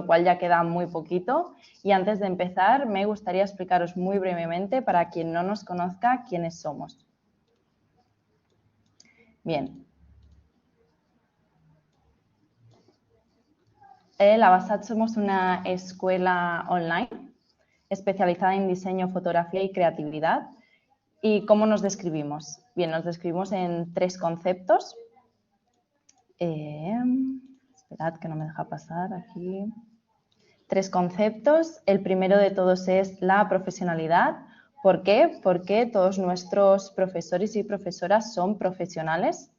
lo cual ya queda muy poquito. Y antes de empezar, me gustaría explicaros muy brevemente, para quien no nos conozca, quiénes somos. Bien. La Basat somos una escuela online especializada en diseño, fotografía y creatividad. ¿Y cómo nos describimos? Bien, nos describimos en 3 conceptos. Esperad que no me deja pasar aquí. 3 conceptos. El primero de todos es la profesionalidad. ¿Por qué? Porque todos nuestros profesores y profesoras son profesionales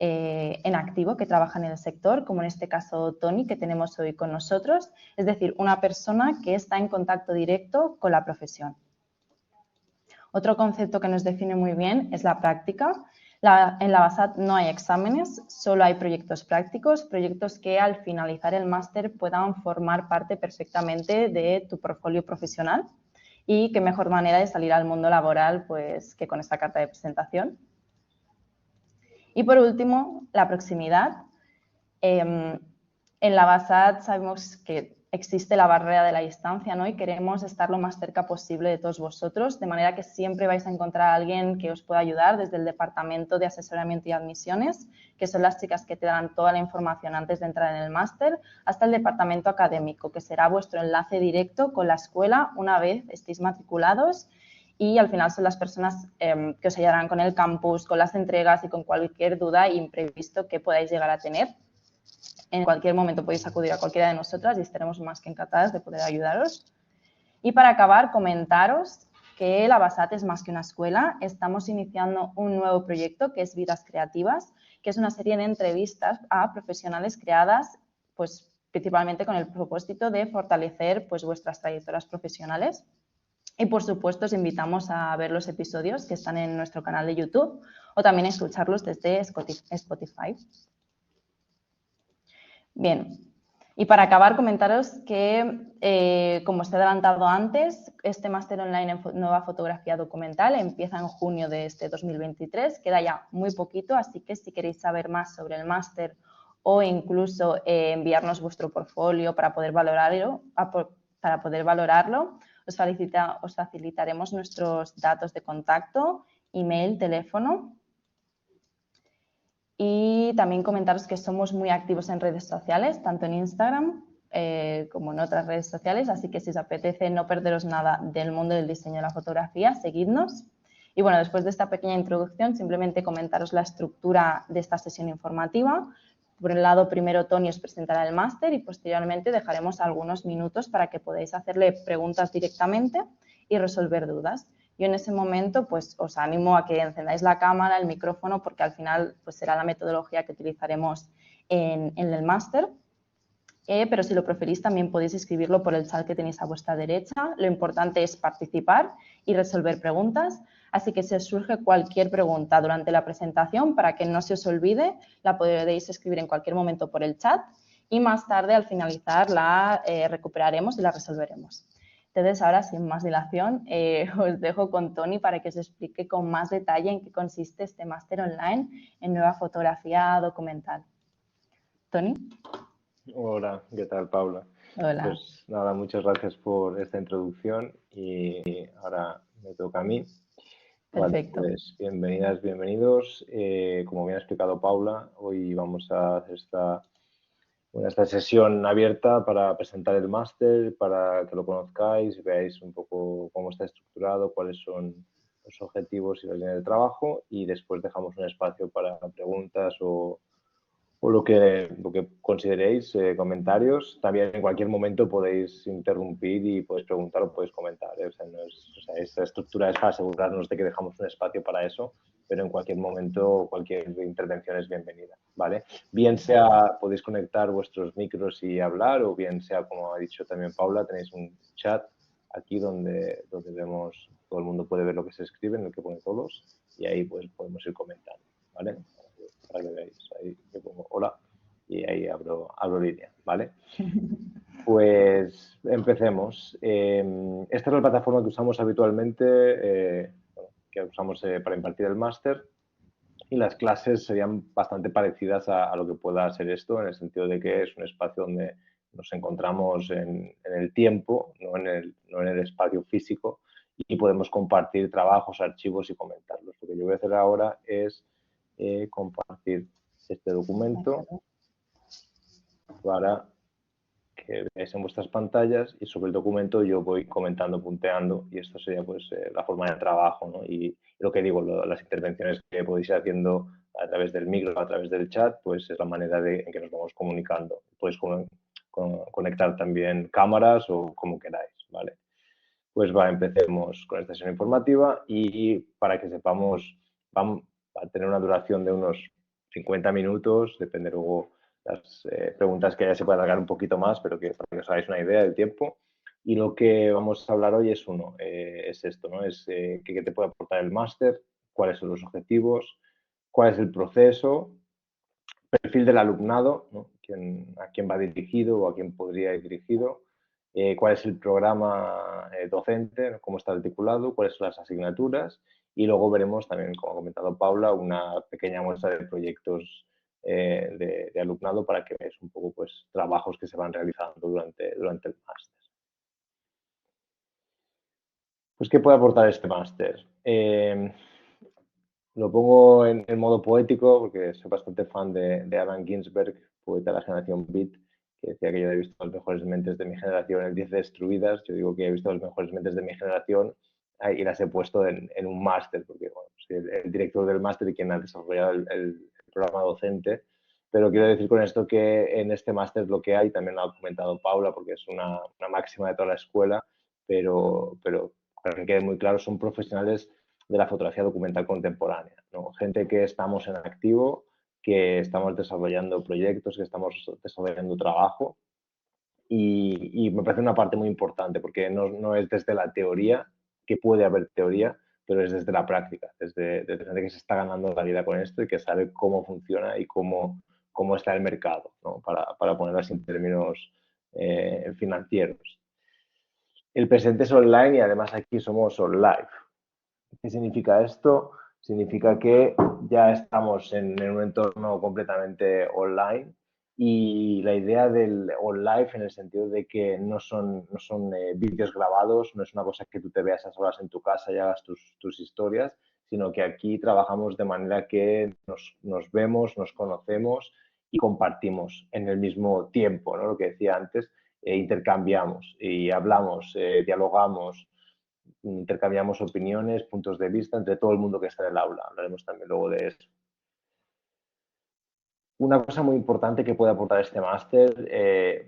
en activo que trabajan en el sector, como en este caso Tony, que tenemos hoy con nosotros, es decir, una persona que está en contacto directo con la profesión. Otro concepto que nos define muy bien es la práctica. En la Basat no hay exámenes, solo hay proyectos prácticos, proyectos que al finalizar el máster puedan formar parte perfectamente de tu portfolio profesional, y qué mejor manera de salir al mundo laboral pues que con esta carta de presentación. Y por último, la proximidad. En la Basat sabemos que existe la barrera de la distancia, ¿no? Y queremos estar lo más cerca posible de todos vosotros, de manera que siempre vais a encontrar a alguien que os pueda ayudar desde el departamento de asesoramiento y admisiones, que son las chicas que te dan toda la información antes de entrar en el máster, hasta el departamento académico, que será vuestro enlace directo con la escuela una vez estéis matriculados. Y al final son las personas que os ayudarán con el campus, con las entregas y con cualquier duda e imprevisto que podáis llegar a tener. En cualquier momento podéis acudir a cualquiera de nosotras y estaremos más que encantadas de poder ayudaros. Y para acabar, comentaros que la Basat es más que una escuela. Estamos iniciando un nuevo proyecto que es Vidas Creativas, que es una serie de entrevistas a profesionales creadas pues, principalmente con el propósito de fortalecer pues, vuestras trayectorias profesionales. Y, por supuesto, os invitamos a ver los episodios que están en nuestro canal de YouTube o también a escucharlos desde Spotify. Bien, y para acabar, comentaros que, como os he adelantado antes, este máster online en nueva fotografía documental empieza en junio de este 2023, queda ya muy poquito, así que si queréis saber más sobre el máster o incluso enviarnos vuestro portfolio para poder valorarlo, os facilitaremos nuestros datos de contacto, email, teléfono. Y también comentaros que somos muy activos en redes sociales, tanto en Instagram como en otras redes sociales, así que si os apetece no perderos nada del mundo del diseño y la fotografía, seguidnos. Y bueno, después de esta pequeña introducción, simplemente comentaros la estructura de esta sesión informativa. Por un lado, primero Tony os presentará el máster y posteriormente dejaremos algunos minutos para que podáis hacerle preguntas directamente y resolver dudas. Yo en ese momento pues os animo a que encendáis la cámara, el micrófono, porque al final pues será la metodología que utilizaremos en el máster. Pero si lo preferís también podéis escribirlo por el chat que tenéis a vuestra derecha. Lo importante es participar y resolver preguntas. Así que si os surge cualquier pregunta durante la presentación, para que no se os olvide, la podéis escribir en cualquier momento por el chat y más tarde, al finalizar, la recuperaremos y la resolveremos. Entonces, ahora, sin más dilación, os dejo con Tony para que os explique con más detalle en qué consiste este máster online en nueva fotografía documental. Tony. Hola, ¿qué tal, Paula? Hola. Pues nada, muchas gracias por esta introducción y ahora me toca a mí. Perfecto. Vale, pues bienvenidas, bienvenidos. Como bien ha explicado Paula, hoy vamos a hacer esta sesión abierta para presentar el máster, para que lo conozcáis, veáis un poco cómo está estructurado, cuáles son los objetivos y las líneas de trabajo, y después dejamos un espacio para preguntas o lo que consideréis, comentarios. También en cualquier momento podéis interrumpir y podéis preguntar o podéis comentar. Esta estructura es para asegurarnos de que dejamos un espacio para eso, pero en cualquier momento cualquier intervención es bienvenida, ¿vale? Bien sea podéis conectar vuestros micros y hablar, o bien sea, como ha dicho también Paula, tenéis un chat aquí donde vemos, todo el mundo puede ver lo que se escribe, en el que pone todos, y ahí pues podemos ir comentando, ¿vale? Para que veáis, ahí yo pongo hola y ahí abro línea, ¿vale? Pues empecemos. Esta es la plataforma que usamos habitualmente, que usamos para impartir el máster, y las clases serían bastante parecidas a lo que pueda ser esto, en el sentido de que es un espacio donde nos encontramos en el tiempo, no en el espacio físico, y podemos compartir trabajos, archivos y comentarlos. Lo que yo voy a hacer ahora es compartir este documento para que veáis en vuestras pantallas, y sobre el documento yo voy comentando, punteando, y esto sería pues la forma de trabajo, ¿no? Y lo que digo, las intervenciones que podéis ir haciendo a través del micro, a través del chat, pues es la manera en que nos vamos comunicando. Podéis conectar también cámaras o como queráis, ¿vale? Pues empecemos con esta sesión informativa, y para que sepamos, va a tener una duración de unos 50 minutos, depende luego las preguntas que haya se puede alargar un poquito más, pero para que os hagáis una idea del tiempo. Y lo que vamos a hablar hoy es esto, ¿no? Es qué te puede aportar el máster, cuáles son los objetivos, cuál es el proceso, perfil del alumnado, ¿no? A quién va dirigido o a quién podría ir dirigido, cuál es el programa docente, ¿no? Cómo está articulado, cuáles son las asignaturas, y luego veremos también, como ha comentado Paula, una pequeña muestra de proyectos de alumnado para que veáis un poco pues, trabajos que se van realizando durante el máster. Pues, ¿qué puede aportar este máster? Lo pongo en modo poético porque soy bastante fan de Allen Ginsberg, poeta de la generación Beat, que decía que yo he visto las mejores mentes de mi generación en 10 destruidas. Yo digo que he visto las mejores mentes de mi generación y las he puesto en un máster, porque bueno, soy el director del máster y quien ha desarrollado el programa docente. Pero quiero decir con esto que en este máster lo que hay, también lo ha comentado Paula, porque es una máxima de toda la escuela, pero para que quede muy claro, son profesionales de la fotografía documental contemporánea, ¿no? Gente que estamos en activo, que estamos desarrollando proyectos, que estamos desarrollando trabajo, y me parece una parte muy importante porque no es desde la teoría, que puede haber teoría, pero es desde la práctica, desde gente que se está ganando la vida con esto y que sabe cómo funciona y cómo está el mercado, ¿no? Para ponerlo así en términos financieros. El presente es online y además aquí somos online. ¿Qué significa esto? Significa que ya estamos en un entorno completamente online, y la idea del online en el sentido de que no son vídeos grabados, no es una cosa que tú te veas a solas en tu casa y hagas tus historias, sino que aquí trabajamos de manera que nos vemos, nos conocemos y compartimos en el mismo tiempo, ¿no? Lo que decía antes, intercambiamos y hablamos, dialogamos, intercambiamos opiniones, puntos de vista entre todo el mundo que está en el aula. Hablaremos también luego de eso. Una cosa muy importante que puede aportar este máster,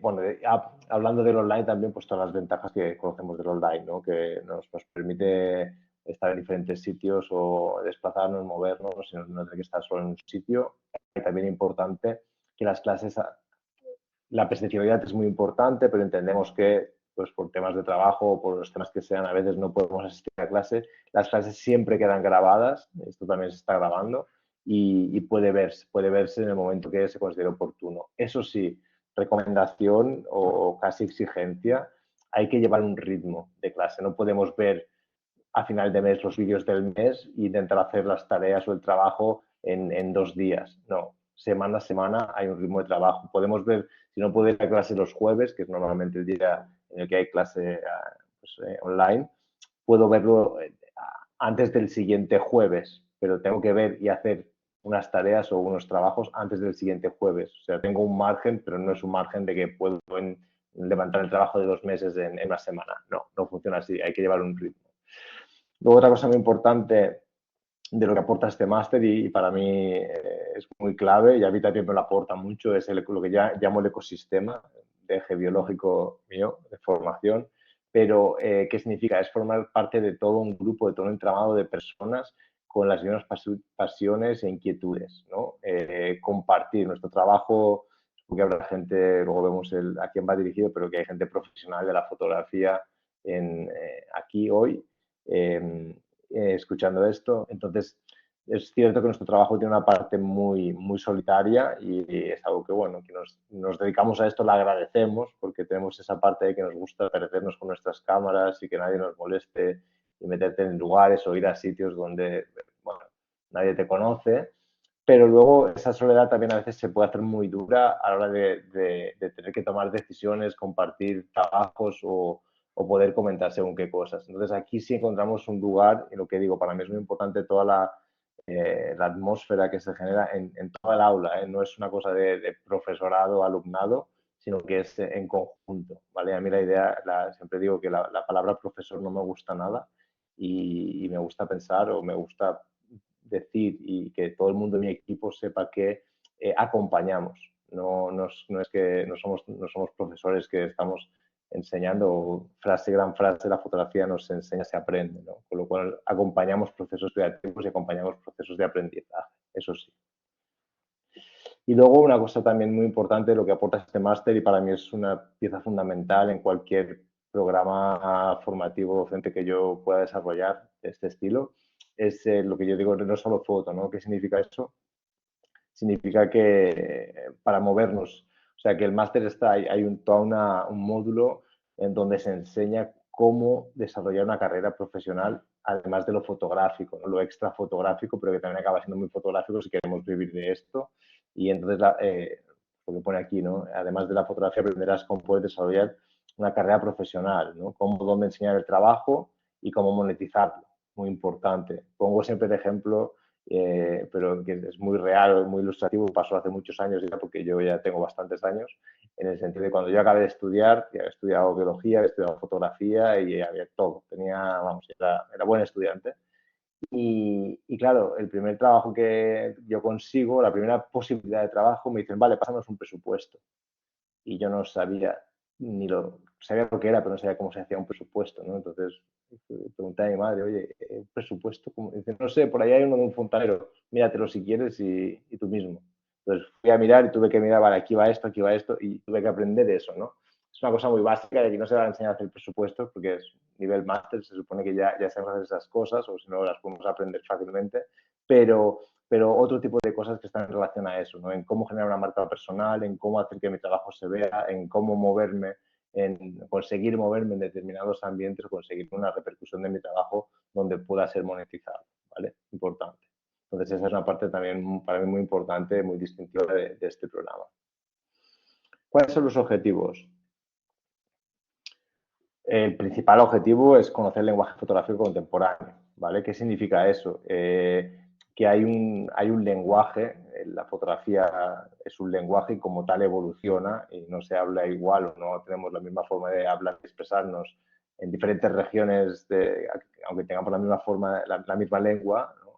hablando del online también, pues todas las ventajas que conocemos del online, ¿no? Que nos permite estar en diferentes sitios o desplazarnos, movernos, no tener que estar solo en un sitio. Y también importante que las clases, la presencialidad es muy importante, pero entendemos que pues por temas de trabajo o por los temas que sean, a veces no podemos asistir a clase. Las clases siempre quedan grabadas, esto también se está grabando, y puede verse en el momento que se considere oportuno. Eso sí, recomendación o casi exigencia, hay que llevar un ritmo de clase. No podemos ver a final de mes los vídeos del mes e intentar hacer las tareas o el trabajo en 2 días. No, semana a semana hay un ritmo de trabajo. Podemos ver, si no puedo ir a clase los jueves, que es normalmente el día en el que hay clase online, puedo verlo antes del siguiente jueves, pero tengo que ver y hacer unas tareas o unos trabajos antes del siguiente jueves. O sea, tengo un margen, pero no es un margen de que puedo levantar el trabajo de 2 meses en una semana. No funciona así, hay que llevar un ritmo. Luego, otra cosa muy importante de lo que aporta este máster, y para mí es muy clave, y a mí también me lo aporta mucho, es lo que ya llamo el ecosistema de eje biológico mío, de formación. Pero, ¿qué significa? Es formar parte de todo un grupo, de todo un entramado de personas con las mismas pasiones e inquietudes, ¿no? Compartir nuestro trabajo, porque habrá gente, luego vemos a quién va dirigido, pero que hay gente profesional de la fotografía aquí hoy, escuchando esto. Entonces, es cierto que nuestro trabajo tiene una parte muy, muy solitaria, y es algo que, bueno, que nos dedicamos a esto, la agradecemos, porque tenemos esa parte de que nos gusta perdernos con nuestras cámaras y que nadie nos moleste, y meterte en lugares o ir a sitios donde, bueno, nadie te conoce. pero luego esa soledad también a veces se puede hacer muy dura a la hora de tener que tomar decisiones, compartir trabajos o poder comentar según qué cosas. Entonces aquí sí encontramos un lugar, y lo que digo, para mí es muy importante toda la atmósfera que se genera en toda el aula, ¿eh? No es una cosa de profesorado, alumnado, sino que es en conjunto, ¿vale? A mí la idea, siempre digo que la palabra profesor no me gusta nada y me gusta pensar o me gusta decir y que todo el mundo de mi equipo sepa que acompañamos. No es que no somos profesores que estamos enseñando gran frase, la fotografía nos enseña, se aprende, ¿no? Con lo cual acompañamos procesos creativos y acompañamos procesos de aprendizaje, eso sí. Y luego una cosa también muy importante, lo que aporta este máster y para mí es una pieza fundamental en cualquier programa formativo docente que yo pueda desarrollar de este estilo, es lo que yo digo, no solo foto, ¿no? ¿Qué significa eso? Significa que para movernos, o sea, que el máster está, hay un módulo en donde se enseña cómo desarrollar una carrera profesional, además de lo fotográfico, ¿no? Lo extra fotográfico, pero que también acaba siendo muy fotográfico si queremos vivir de esto. Y entonces, lo que pone aquí, ¿no? Además de la fotografía, aprenderás cómo puedes desarrollar una carrera profesional, ¿no? Cómo, dónde enseñar el trabajo y cómo monetizarlo. Muy importante. Pongo siempre el ejemplo pero que es muy real, muy ilustrativo, pasó hace muchos años ya, porque yo ya tengo bastantes años, en el sentido de cuando yo acabé de estudiar, ya había estudiado biología, había estudiado fotografía y había todo, vamos, era buen estudiante. Y claro, el primer trabajo que yo consigo, la primera posibilidad de trabajo, me dicen, vale, pásanos un presupuesto. Y yo no sabía sabía lo que era, pero no sabía cómo se hacía un presupuesto, ¿no? Entonces pregunté a mi madre, oye, ¿un presupuesto? ¿Cómo? Dice, no sé, por ahí hay uno de un fontanero, míratelo si quieres y tú mismo. Entonces fui a mirar y tuve que mirar, vale, aquí va esto, y tuve que aprender eso, ¿no? Es una cosa muy básica y aquí no se va a enseñar a hacer presupuestos porque es nivel máster, se supone que ya sabemos hacer esas cosas o si no las podemos aprender fácilmente, pero otro tipo de cosas que están en relación a eso, ¿no? En cómo generar una marca personal, en cómo hacer que mi trabajo se vea, en cómo moverme, en conseguir moverme en determinados ambientes o conseguir una repercusión de mi trabajo donde pueda ser monetizado, ¿vale? Importante. Entonces esa es una parte también para mí muy importante, muy distintiva de este programa. ¿Cuáles son los objetivos? El principal objetivo es conocer el lenguaje fotográfico contemporáneo, ¿vale? ¿Qué significa eso? Que hay un lenguaje, la fotografía es un lenguaje y como tal evoluciona y no se habla igual o no tenemos la misma forma de hablar y expresarnos en diferentes regiones, aunque tengamos la misma forma, la misma lengua, ¿no?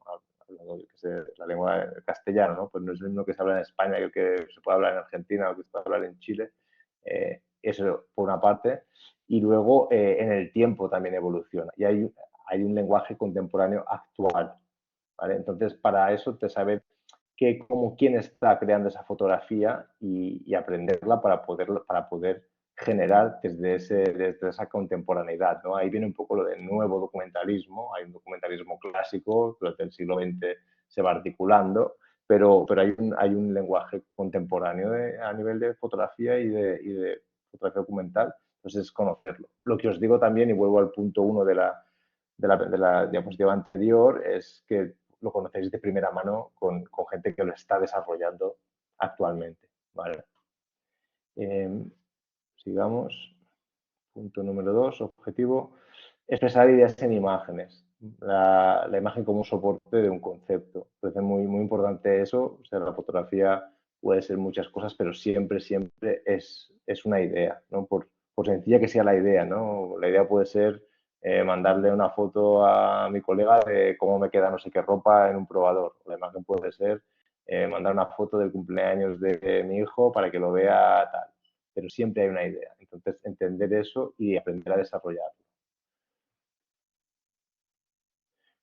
La lengua castellana, ¿no? Pues no es lo mismo que se habla en España que el que se puede hablar en Argentina o que se puede hablar en Chile. Eso por una parte. Y luego en el tiempo también evoluciona. Y hay un lenguaje contemporáneo actual, ¿vale? Entonces, para eso te saber quién está creando esa fotografía y aprenderla para poder generar desde esa contemporaneidad, ¿no? Ahí viene un poco lo del nuevo documentalismo. Hay un documentalismo clásico, durante el siglo XX se va articulando, pero hay un lenguaje contemporáneo a nivel de fotografía y de fotografía documental. Entonces, es conocerlo. Lo que os digo también, y vuelvo al punto 1 de la diapositiva anterior, es que lo conocéis de primera mano con gente que lo está desarrollando actualmente, ¿vale? Sigamos. Punto número 2, objetivo, expresar ideas en imágenes. La imagen como un soporte de un concepto. Entonces es muy importante eso. O sea, la fotografía puede ser muchas cosas, pero siempre es una idea, ¿no? Por sencilla que sea la idea, ¿no? La idea puede ser mandarle una foto a mi colega de cómo me queda no sé qué ropa en un probador. La imagen puede ser mandar una foto del cumpleaños de mi hijo para que lo vea tal. Pero siempre hay una idea. Entonces, entender eso y aprender a desarrollarlo.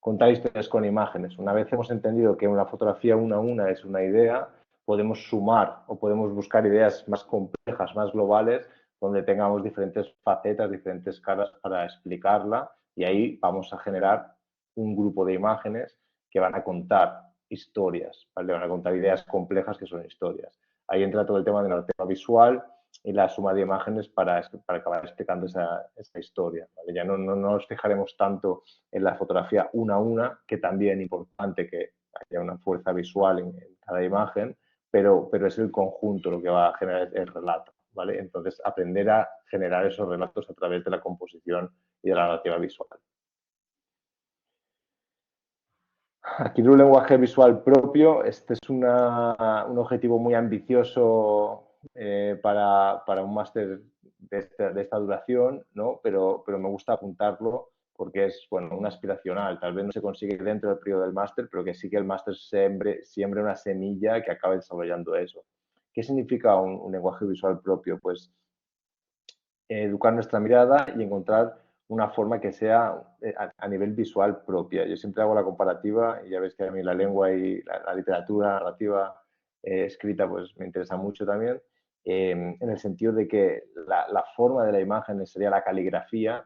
Contar historias con imágenes. Una vez hemos entendido que una fotografía una a una es una idea, podemos sumar o podemos buscar ideas más complejas, más globales, donde tengamos diferentes facetas, diferentes caras para explicarla y ahí vamos a generar un grupo de imágenes que van a contar historias, ¿vale? Van a contar ideas complejas que son historias. Ahí entra todo el tema del arte visual y la suma de imágenes para acabar explicando esa historia, ¿vale? Ya no nos fijaremos tanto en la fotografía una a una, que también es importante que haya una fuerza visual en cada imagen, pero es el conjunto lo que va a generar el relato, ¿vale? Entonces, aprender a generar esos relatos a través de la composición y de la narrativa visual. Adquirir un lenguaje visual propio, este es un objetivo muy ambicioso para un máster de esta duración, ¿no? Pero me gusta apuntarlo porque es, bueno, un aspiracional. Tal vez no se consigue dentro del periodo del máster, pero que sí que el máster siembre una semilla que acabe desarrollando eso. ¿Qué significa un lenguaje visual propio? Pues educar nuestra mirada y encontrar una forma que sea a nivel visual propia. Yo siempre hago la comparativa, y ya ves que a mí la lengua y la literatura narrativa escrita pues me interesa mucho también, en el sentido de que la forma de la imagen sería la caligrafía,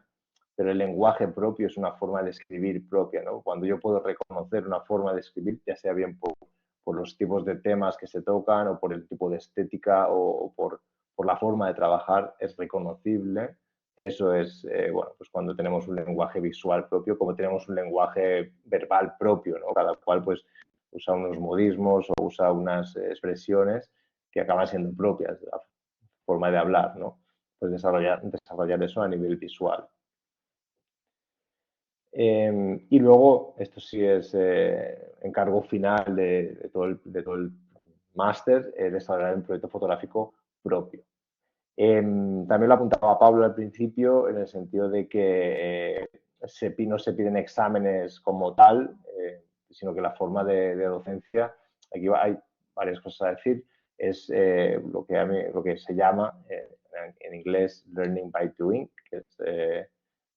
pero el lenguaje propio es una forma de escribir propia, ¿no? Cuando yo puedo reconocer una forma de escribir, ya sea bien por los tipos de temas que se tocan o por el tipo de estética o por la forma de trabajar, es reconocible. Eso es, bueno, pues cuando tenemos un lenguaje visual propio, como tenemos un lenguaje verbal propio, ¿no? Cada cual pues usa unos modismos o usa unas expresiones que acaban siendo propias de la forma de hablar, ¿no? Pues desarrollar eso a nivel visual. Y luego, esto sí es encargo final de todo el máster, desarrollar un proyecto fotográfico propio. También lo apuntaba Pablo al principio, en el sentido de que no se piden exámenes como tal, sino que la forma de docencia, aquí hay varias cosas a decir, es lo que se llama en inglés learning by doing, que es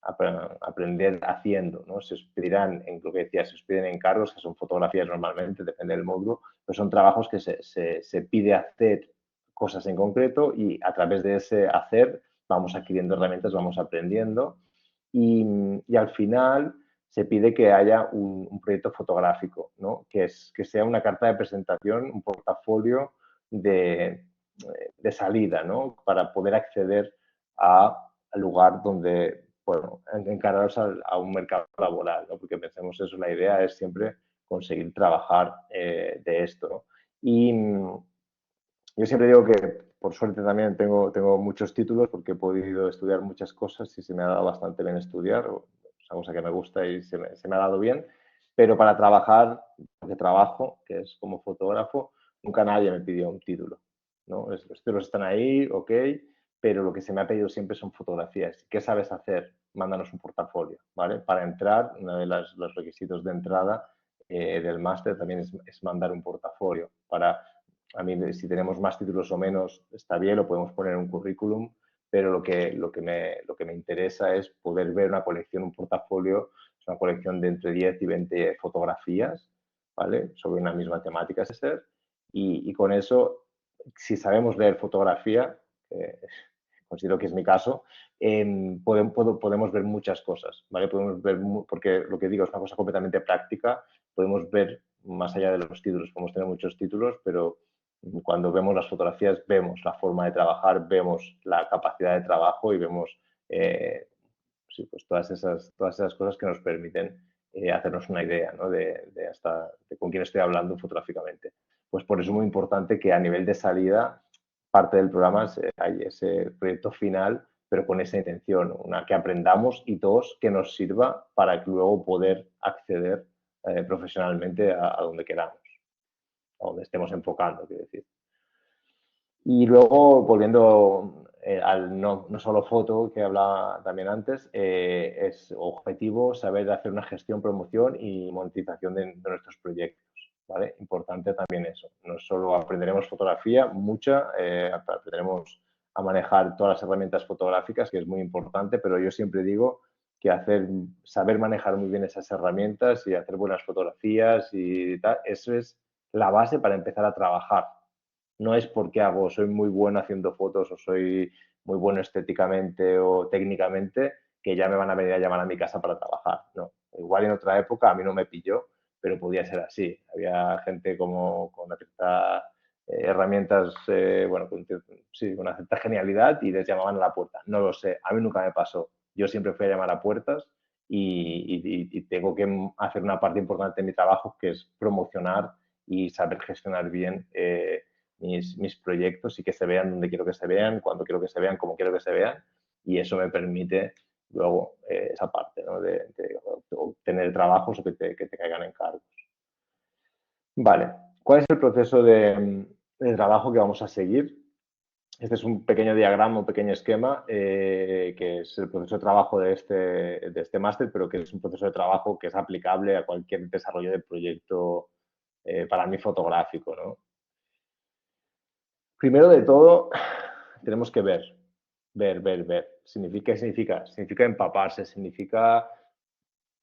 aprender haciendo, ¿no? Se os pedirán, en lo que decía, se os piden encargos, que son fotografías normalmente, depende del módulo, pero son trabajos que se pide hacer cosas en concreto y a través de ese hacer vamos adquiriendo herramientas, vamos aprendiendo y al final se pide que haya un proyecto fotográfico, ¿no? Que sea una carta de presentación, un portafolio de salida, ¿no? Para poder acceder al lugar donde, bueno, encararos a un mercado laboral, ¿no? Porque pensemos eso, la idea es siempre conseguir trabajar de esto, ¿no? Y yo siempre digo que, por suerte, también tengo muchos títulos porque he podido estudiar muchas cosas y se me ha dado bastante bien estudiar. Es una cosa que me gusta y se me ha dado bien. Pero para trabajar, que trabajo, que es como fotógrafo, nunca nadie me pidió un título, ¿no? Los títulos están ahí, ok, pero lo que se me ha pedido siempre son fotografías. ¿Qué sabes hacer? Mándanos un portafolio, ¿vale? Para entrar, uno de los requisitos de entrada del máster también es mandar un portafolio para a mí, si tenemos más títulos o menos, está bien, lo podemos poner en un currículum, pero lo que me interesa es poder ver una colección, un portafolio, es una colección de entre 10 y 20 fotografías, ¿vale? Sobre una misma temática, ese ser, y con eso, si sabemos leer fotografía, considero que es mi caso, podemos ver muchas cosas, ¿vale? Podemos ver, porque lo que digo es una cosa completamente práctica, podemos ver más allá de los títulos, podemos tener muchos títulos, pero cuando vemos las fotografías vemos la forma de trabajar, vemos la capacidad de trabajo y vemos sí, pues todas esas cosas que nos permiten hacernos una idea, ¿no? de con quién estoy hablando fotográficamente. Pues por eso es muy importante que a nivel de salida parte del programa hay ese proyecto final, pero con esa intención, una que aprendamos y dos, que nos sirva para luego poder acceder profesionalmente a donde queramos, a donde estemos enfocando, quiero decir. Y luego, volviendo al no solo foto que hablaba también antes, es objetivo saber hacer una gestión, promoción y monetización de nuestros proyectos, ¿vale? Importante también eso. No solo aprenderemos fotografía, mucha, aprenderemos a manejar todas las herramientas fotográficas, que es muy importante, pero yo siempre digo que saber manejar muy bien esas herramientas y hacer buenas fotografías y tal, eso es la base para empezar a trabajar. No es porque soy muy bueno haciendo fotos o soy muy bueno estéticamente o técnicamente que ya me van a venir a llamar a mi casa para trabajar. No. Igual en otra época a mí no me pilló, pero podía ser así. Había gente con una cierta herramientas, bueno, con una cierta genialidad y les llamaban a la puerta. No lo sé, a mí nunca me pasó. Yo siempre fui a llamar a puertas y tengo que hacer una parte importante de mi trabajo que es promocionar y saber gestionar bien mis proyectos y que se vean donde quiero que se vean, cuando quiero que se vean, cómo quiero que se vean, y eso me permite luego esa parte, ¿no? de obtener trabajos o que te caigan encargos. Vale, ¿cuál es el proceso de trabajo que vamos a seguir? Este es un pequeño diagrama, un pequeño esquema, que es el proceso de trabajo de este máster, pero que es un proceso de trabajo que es aplicable a cualquier desarrollo de proyecto, para mí, fotográfico, ¿no? Primero de todo, tenemos que ver. ¿Qué significa? Significa empaparse, significa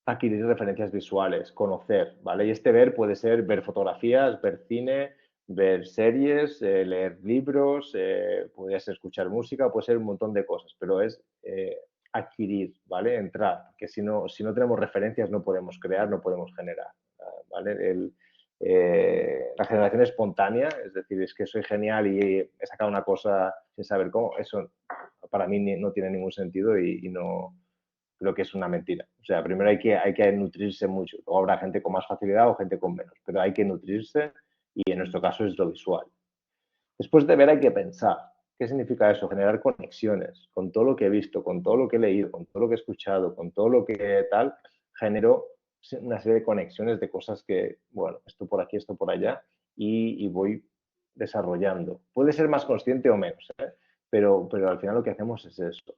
adquirir referencias visuales, conocer, ¿vale? Y este ver puede ser ver fotografías, ver cine, ver series, leer libros, puede ser escuchar música, puede ser un montón de cosas, pero es adquirir, ¿vale? Entrar, que si no tenemos referencias no podemos crear, no podemos generar, ¿vale? La generación espontánea, es decir, es que soy genial y he sacado una cosa sin saber cómo, eso para mí no tiene ningún sentido y no, creo que es una mentira. O sea, primero hay que nutrirse mucho. Luego habrá gente con más facilidad o gente con menos, pero hay que nutrirse y en nuestro caso es lo visual. Después de ver hay que pensar. ¿Qué significa eso? Generar conexiones con todo lo que he visto, con todo lo que he leído, con todo lo que he escuchado, con todo lo que tal, genero una serie de conexiones de cosas que, bueno, esto por aquí, esto por allá, y voy desarrollando. Puede ser más consciente o menos, ¿eh? Pero al final lo que hacemos es eso.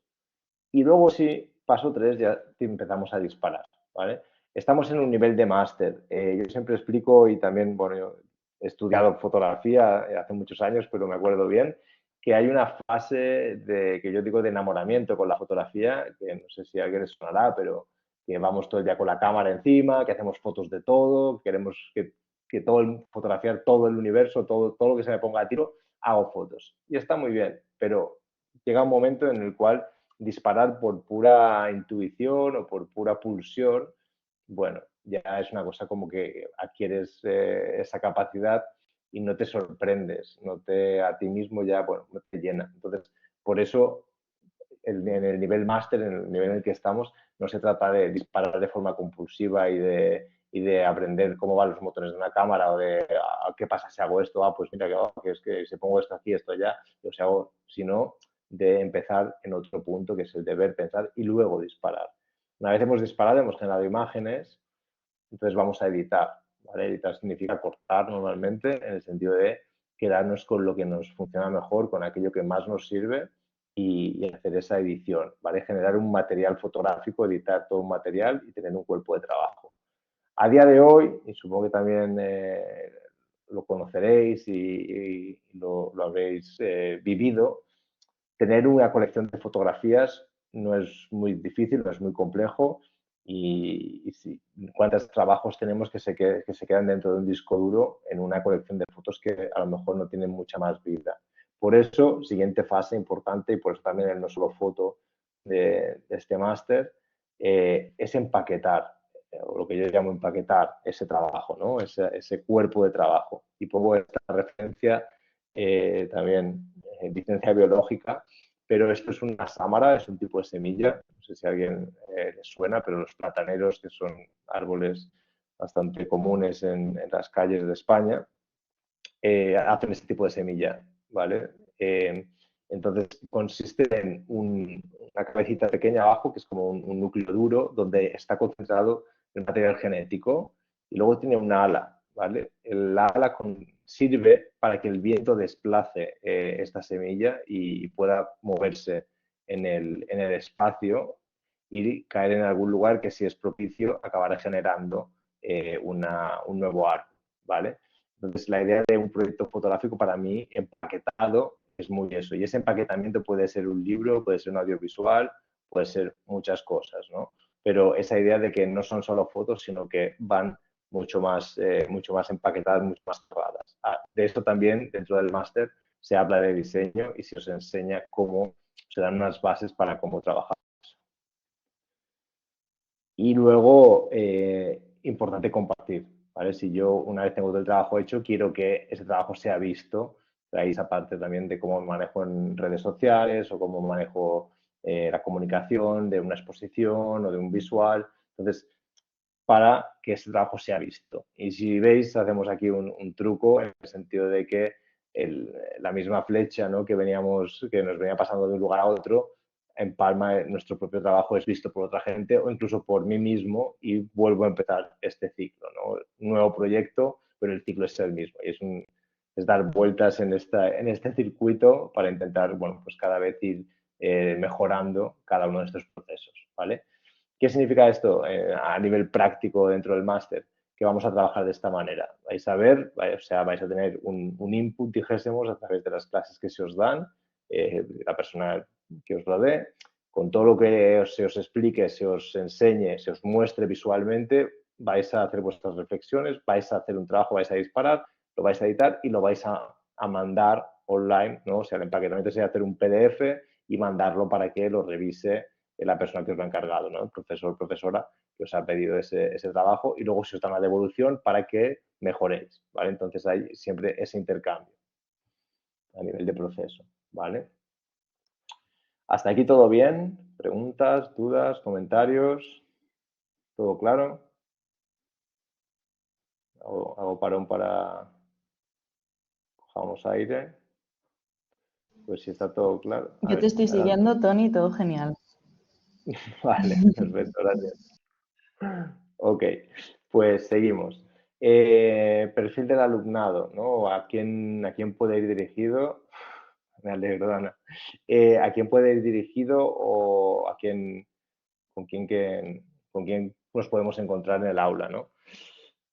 Y luego sí, paso 3, ya empezamos a disparar, ¿vale? Estamos en un nivel de máster. Yo siempre explico y también, bueno, yo he estudiado fotografía hace muchos años, pero me acuerdo bien, que hay una fase que yo digo de enamoramiento con la fotografía, que no sé si a alguien les sonará, pero que vamos todo el día con la cámara encima, que hacemos fotos de todo, queremos que fotografiar todo el universo, todo lo que se me ponga a tiro, hago fotos. Y está muy bien, pero llega un momento en el cual disparar por pura intuición o por pura pulsión, bueno, ya es una cosa como que adquieres esa capacidad y no te sorprendes, a ti mismo ya, bueno, no te llena. Entonces, por eso en el nivel máster, en el nivel en el que estamos, no se trata de disparar de forma compulsiva y de aprender cómo van los motores de una cámara o de qué pasa si hago esto, pues mira que es que si pongo esto aquí, esto allá, o sea, sino de empezar en otro punto, que es el de ver, pensar y luego disparar. Una vez hemos disparado, hemos generado imágenes, entonces vamos a editar, ¿vale? Editar significa cortar normalmente, en el sentido de quedarnos con lo que nos funciona mejor, con aquello que más nos sirve y hacer esa edición, ¿vale? Generar un material fotográfico, editar todo un material y tener un cuerpo de trabajo. A día de hoy, y supongo que también lo conoceréis y lo habréis vivido, tener una colección de fotografías no es muy difícil, no es muy complejo y sí, cuántos trabajos tenemos que se quedan dentro de un disco duro en una colección de fotos que a lo mejor no tienen mucha más vida. Por eso, siguiente fase importante, y por eso también el No Solo Foto de este máster, es empaquetar, o lo que yo llamo empaquetar ese trabajo, ¿no? Ese cuerpo de trabajo. Y pongo esta referencia también de ciencia biológica, pero esto es una sámara, es un tipo de semilla, no sé si a alguien les suena, pero los plataneros, que son árboles bastante comunes en las calles de España, hacen este tipo de semilla, ¿vale? Entonces consiste en una cabecita pequeña abajo, que es como un núcleo duro, donde está concentrado el material genético, y luego tiene una ala, ¿vale? La ala sirve para que el viento desplace esta semilla y pueda moverse en el espacio y caer en algún lugar que, si es propicio, acabará generando un nuevo árbol, ¿vale? Entonces, la idea de un proyecto fotográfico para mí empaquetado es muy eso. Y ese empaquetamiento puede ser un libro, puede ser un audiovisual, puede ser muchas cosas, ¿no? Pero esa idea de que no son solo fotos, sino que van mucho más empaquetadas, mucho más cerradas. De esto también, dentro del máster, se habla de diseño y se os enseña cómo se dan unas bases para cómo trabajar. Y luego, importante compartir, ¿vale? Si yo una vez tengo todo el trabajo hecho, quiero que ese trabajo sea visto. Ahí esa parte también de cómo manejo en redes sociales o cómo manejo la comunicación de una exposición o de un visual. Entonces, para que ese trabajo sea visto. Y si veis, hacemos aquí un truco en el sentido de que la misma flecha, ¿no?, que nos venía pasando de un lugar a otro, en Palma nuestro propio trabajo es visto por otra gente o incluso por mí mismo y vuelvo a empezar este ciclo, ¿no? Un nuevo proyecto, pero el ciclo es el mismo y es dar vueltas en este circuito para intentar, bueno, pues cada vez ir mejorando cada uno de estos procesos, ¿vale? ¿Qué significa esto a nivel práctico dentro del máster? Que vamos a trabajar de esta manera. Vais a ver, o sea, vais a tener un input, dijésemos, a través de las clases que se os dan, la persona que os lo dé, con todo lo que se os explique, se os enseñe, se os muestre visualmente, vais a hacer vuestras reflexiones, vais a hacer un trabajo, vais a disparar, lo vais a editar y lo vais a mandar online, ¿no? O sea, el empaquetamiento sería hacer un PDF y mandarlo para que lo revise la persona que os lo ha encargado, ¿no? El profesor o profesora que os ha pedido ese trabajo y luego se os da una devolución para que mejoréis, ¿vale? Entonces hay siempre ese intercambio a nivel de proceso, ¿vale? ¿Hasta aquí todo bien? ¿Preguntas, dudas, comentarios? ¿Todo claro? Hago parón para cojamos aire. Pues si está todo claro. A Yo te ver, estoy adelante. siguiendo, Tony, todo genial. Vale, perfecto, gracias. Ok, pues seguimos. Perfil del alumnado, ¿no? ¿A quién puede ir dirigido? Me alegro, Ana. ¿A quién puede ir dirigido o con quién nos podemos encontrar en el aula, ¿no?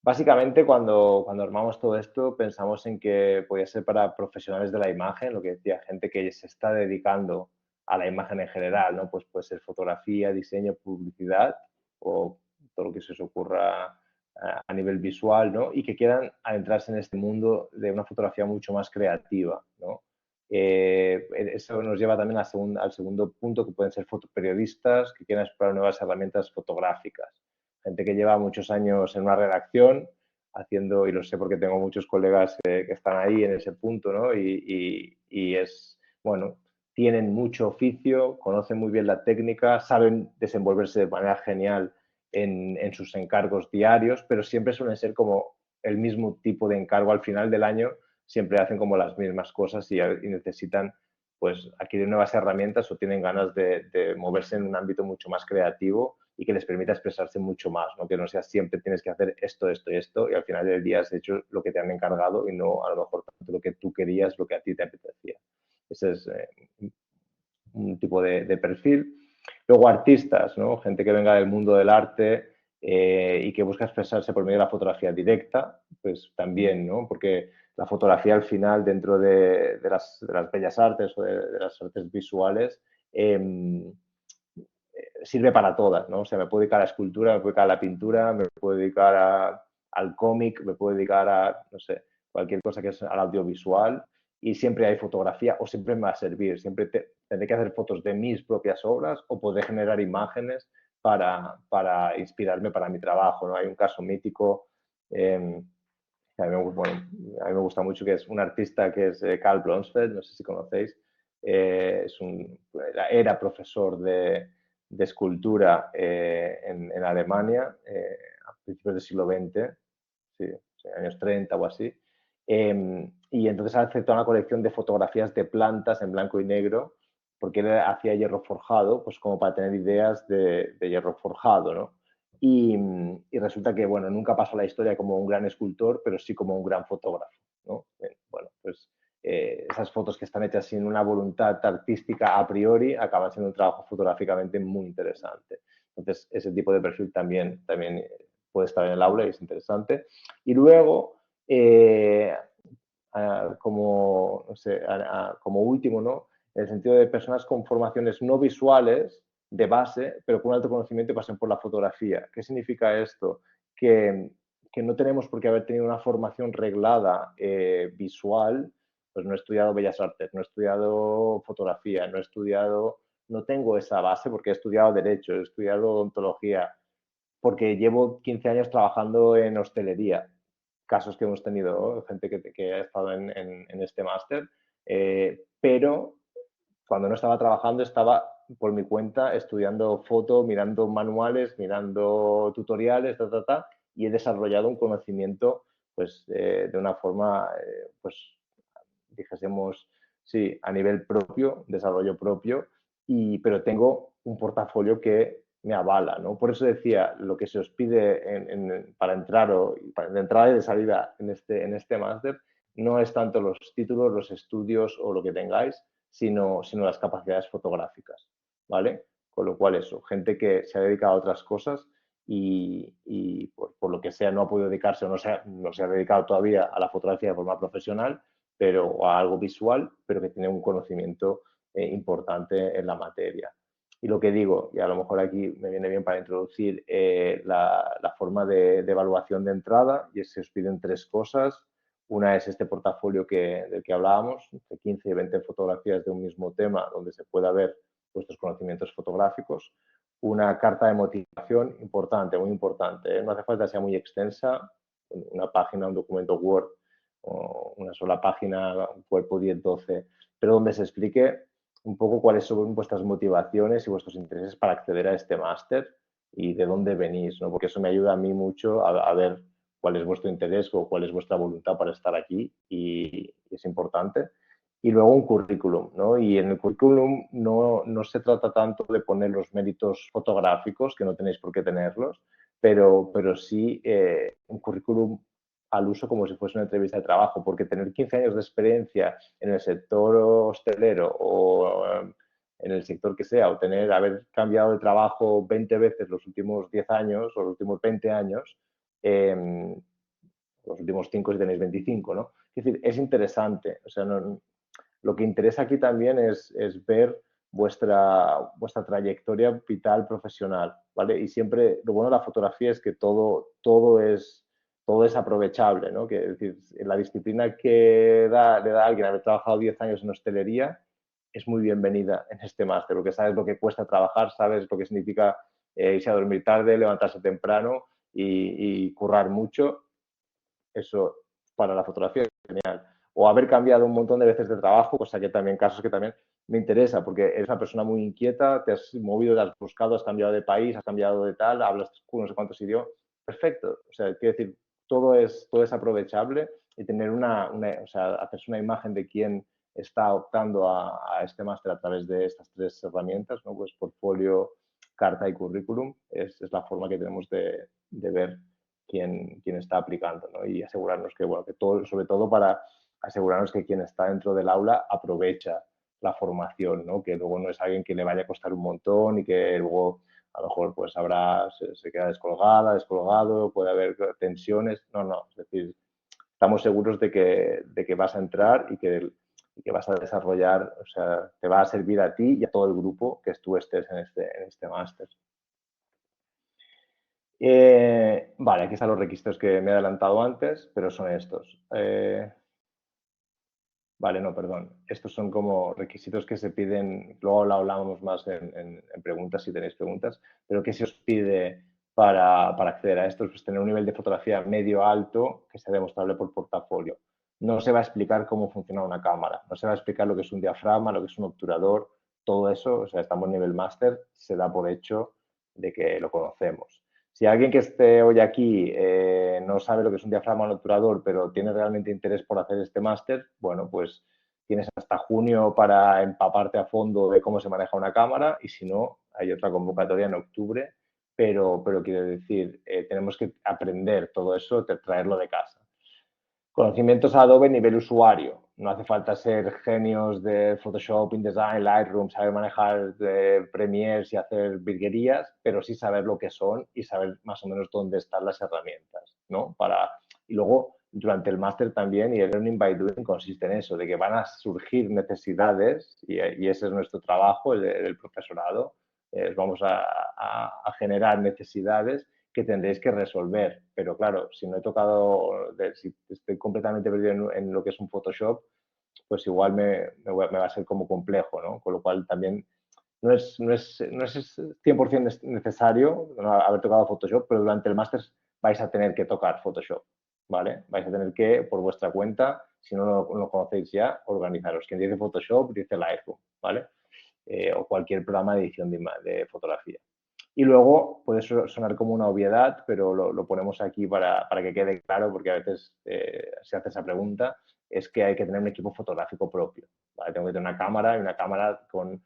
Básicamente, cuando armamos todo esto, pensamos en que podía ser para profesionales de la imagen, lo que decía, gente que se está dedicando a la imagen en general, ¿no? Pues puede ser fotografía, diseño, publicidad o todo lo que se os ocurra a nivel visual, ¿no? Y que quieran adentrarse en este mundo de una fotografía mucho más creativa, ¿no? Eso nos lleva también al segundo punto, que pueden ser fotoperiodistas que quieran explorar nuevas herramientas fotográficas. Gente que lleva muchos años en una redacción haciendo, y lo sé porque tengo muchos colegas que están ahí en ese punto, ¿no? Y es, bueno, tienen mucho oficio, conocen muy bien la técnica, saben desenvolverse de manera genial en sus encargos diarios, pero siempre suelen ser como el mismo tipo de encargo al final del año, siempre hacen como las mismas cosas y necesitan pues adquirir nuevas herramientas o tienen ganas de moverse en un ámbito mucho más creativo y que les permita expresarse mucho más, ¿no? Que no sea siempre tienes que hacer esto, esto y esto y al final del día has hecho lo que te han encargado y no a lo mejor tanto lo que tú querías, lo que a ti te apetecía. Ese es un tipo de perfil. Luego artistas, ¿no? Gente que venga del mundo del arte y que busca expresarse por medio de la fotografía directa, pues también, ¿no? Porque la fotografía al final dentro de las bellas artes o de las artes visuales sirve para todas, ¿no? O sea, me puedo dedicar a la escultura, me puedo dedicar a la pintura, me puedo dedicar al cómic, me puedo dedicar a, no sé, cualquier cosa que es al audiovisual y siempre hay fotografía o siempre me va a servir, siempre tendré que hacer fotos de mis propias obras o poder generar imágenes para inspirarme para mi trabajo, ¿no? Hay un caso mítico a mí, a mí me gusta mucho, que es un artista que es Carl Blomsfeld, no sé si conocéis, era profesor de escultura en Alemania a principios del siglo XX, sí, años 30 o así, y entonces hace toda una colección de fotografías de plantas en blanco y negro, porque él hacía hierro forjado, pues como para tener ideas de hierro forjado, ¿no? Y resulta que, bueno, nunca pasó la historia como un gran escultor, pero sí como un gran fotógrafo, ¿no? Bueno, pues esas fotos que están hechas sin una voluntad artística a priori acaban siendo un trabajo fotográficamente muy interesante. Entonces, ese tipo de perfil también puede estar en el aula y es interesante. Y luego, como, no sé, como último, ¿no? En el sentido de personas con formaciones no visuales de base, pero con un alto conocimiento y pasen por la fotografía. ¿Qué significa esto? Que no tenemos por qué haber tenido una formación reglada visual, pues no he estudiado Bellas Artes, no he estudiado fotografía, no tengo esa base porque he estudiado Derecho, he estudiado Odontología, porque llevo 15 años trabajando en hostelería. Casos que hemos tenido, ¿no? Gente que ha estado en este máster, pero cuando no estaba trabajando estaba por mi cuenta estudiando foto, mirando manuales, mirando tutoriales, y he desarrollado un conocimiento pues, de una forma, pues, dijésemos, sí, a nivel propio, desarrollo propio, pero tengo un portafolio que me avala, ¿no? Por eso decía, lo que se os pide para entrar de entrada y de salida en este máster no es tanto los títulos, los estudios o lo que tengáis, sino las capacidades fotográficas, ¿vale? Con lo cual eso, gente que se ha dedicado a otras cosas y por lo que sea no ha podido dedicarse o no se ha dedicado todavía a la fotografía de forma profesional, pero a algo visual, pero que tiene un conocimiento importante en la materia. Y lo que digo, y a lo mejor aquí me viene bien para introducir la forma de evaluación de entrada, y se os piden 3 cosas. Una es este portafolio del que hablábamos, de 15 y 20 fotografías de un mismo tema, donde se pueda ver vuestros conocimientos fotográficos. Una carta de motivación importante, muy importante, ¿eh? No hace falta que sea muy extensa, una página, un documento Word, o una sola página, un cuerpo 10-12, pero donde se explique un poco cuáles son vuestras motivaciones y vuestros intereses para acceder a este máster y de dónde venís, ¿no? Porque eso me ayuda a mí mucho a ver cuál es vuestro interés o cuál es vuestra voluntad para estar aquí y es importante. Y luego un currículum, ¿no? Y en el currículum no se trata tanto de poner los méritos fotográficos, que no tenéis por qué tenerlos, pero sí un currículum al uso como si fuese una entrevista de trabajo, porque tener 15 años de experiencia en el sector hostelero o en el sector que sea, o haber cambiado de trabajo 20 veces los últimos 10 años o los últimos 20 años, los últimos 5 si tenéis 25, ¿no? Es decir, es interesante. O sea, lo que interesa aquí también es ver vuestra trayectoria vital profesional, ¿vale? Y siempre, lo bueno de la fotografía es que todo es aprovechable, ¿no? Que, es decir, la disciplina que le da a alguien haber trabajado 10 años en hostelería es muy bienvenida en este máster, porque sabes lo que cuesta trabajar, sabes lo que significa irse a dormir tarde, levantarse temprano y currar mucho. Eso para la fotografía es genial. O haber cambiado un montón de veces de trabajo, cosa que también, casos que también me interesa, porque eres una persona muy inquieta, te has movido, te has buscado, has cambiado de país, has cambiado de tal, hablas no sé cuántos idiomas. Perfecto. O sea, quiero decir, todo es aprovechable y tener o sea, hacerse una imagen de quién está optando a este máster a través de estas 3 herramientas, ¿no? Pues portfolio, carta y currículum, es la forma que tenemos de ver quién está aplicando, ¿no? Y asegurarnos que, bueno, que todo, sobre todo para asegurarnos que quien está dentro del aula aprovecha la formación, ¿no? Que luego no es alguien que le vaya a costar un montón y que luego a lo mejor pues se queda descolgado, puede haber tensiones. No, es decir, estamos seguros de que vas a entrar y que vas a desarrollar, o sea, te va a servir a ti y a todo el grupo que tú estés en este máster. Vale, aquí están los requisitos que me he adelantado antes, pero son estos. Vale, no, perdón. Estos son como requisitos que se piden, luego lo hablamos más en preguntas si tenéis preguntas, pero ¿qué se os pide para acceder a esto? Pues tener un nivel de fotografía medio alto que sea demostrable por portafolio. No se va a explicar cómo funciona una cámara, no se va a explicar lo que es un diafragma, lo que es un obturador, todo eso, o sea, estamos en nivel máster, se da por hecho de que lo conocemos. Si alguien que esté hoy aquí no sabe lo que es un diafragma o un obturador, pero tiene realmente interés por hacer este máster, bueno, pues tienes hasta junio para empaparte a fondo de cómo se maneja una cámara y si no, hay otra convocatoria en octubre, pero quiero decir, tenemos que aprender todo eso, traerlo de casa. Conocimientos Adobe nivel usuario. No hace falta ser genios de Photoshop, InDesign, Lightroom, saber manejar Premiere y hacer virguerías, pero sí saber lo que son y saber más o menos dónde están las herramientas, ¿no? Y luego, durante el máster también, y el Learning by Doing consiste en eso, de que van a surgir necesidades, y ese es nuestro trabajo, el del profesorado, vamos a generar necesidades que tendréis que resolver. Pero claro, si no he tocado, si estoy completamente perdido en lo que es un Photoshop, pues igual me va a ser como complejo, ¿no? Con lo cual también no es 100% necesario haber tocado Photoshop, pero durante el máster vais a tener que tocar Photoshop, ¿vale? Vais a tener que, por vuestra cuenta, si no lo conocéis ya, organizaros. Quien dice Photoshop, dice Lightroom, ¿vale? o cualquier programa de edición de fotografía. Y luego puede sonar como una obviedad, pero lo ponemos aquí para que quede claro, porque a veces se hace esa pregunta, es que hay que tener un equipo fotográfico propio. ¿Vale? Tengo que tener una cámara y una cámara con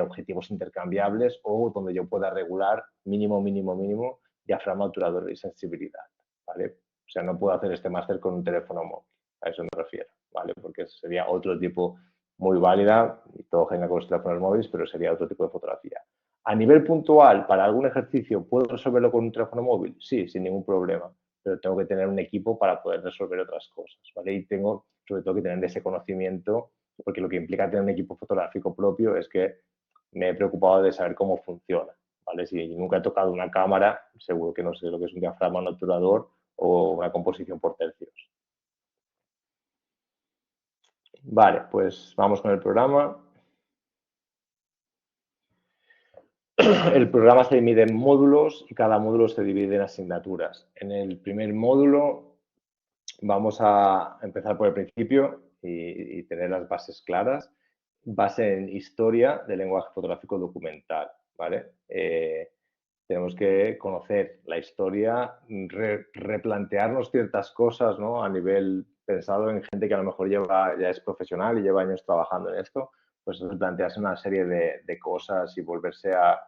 objetivos intercambiables o donde yo pueda regular mínimo diafragma, obturador y sensibilidad. ¿Vale? O sea, no puedo hacer este máster con un teléfono móvil, a eso me refiero, ¿vale? Porque sería otro tipo muy válida, y todo genial con los teléfonos móviles, pero sería otro tipo de fotografía. A nivel puntual, para algún ejercicio, ¿puedo resolverlo con un teléfono móvil? Sí, sin ningún problema, pero tengo que tener un equipo para poder resolver otras cosas, ¿vale? Y tengo, sobre todo, que tener ese conocimiento, porque lo que implica tener un equipo fotográfico propio es que me he preocupado de saber cómo funciona, ¿vale? Si nunca he tocado una cámara, seguro que no sé lo que es un diafragma, un obturador o una composición por tercios. Vale, pues vamos con el programa. El programa se divide en módulos y cada módulo se divide en asignaturas. En el primer módulo vamos a empezar por el principio y tener las bases claras. Base en historia del lenguaje fotográfico documental, ¿vale? Tenemos que conocer la historia, replantearnos ciertas cosas, ¿no? A nivel pensado en gente que a lo mejor ya es profesional y lleva años trabajando en esto, pues replantearse una serie de cosas y volverse a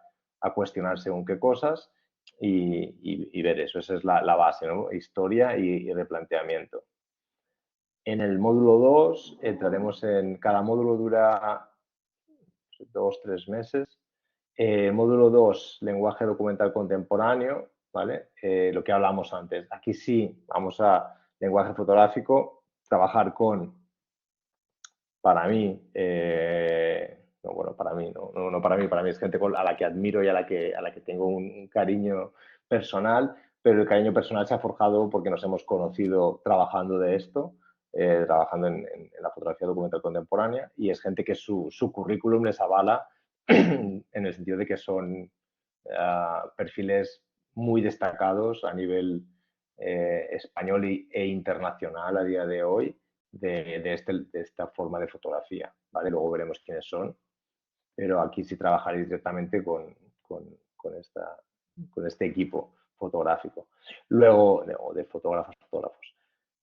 cuestionar según qué cosas y ver eso. Esa es la base, ¿no? Historia y replanteamiento. En el módulo 2 entraremos en, cada módulo dura 2-3 meses. Módulo 2, lenguaje documental contemporáneo, ¿vale? Lo que hablamos antes. Aquí sí vamos a lenguaje fotográfico, trabajar con, para mí, no, bueno, para mí, no para mí es gente a la que admiro y a la que tengo un cariño personal, pero el cariño personal se ha forjado porque nos hemos conocido trabajando de esto, trabajando en la fotografía documental contemporánea, y es gente que su currículum les avala en el sentido de que son perfiles muy destacados a nivel español e internacional a día de hoy de esta forma de fotografía, ¿vale? Luego veremos quiénes son, pero aquí sí trabajaré directamente con este equipo fotográfico. Luego, de fotógrafos.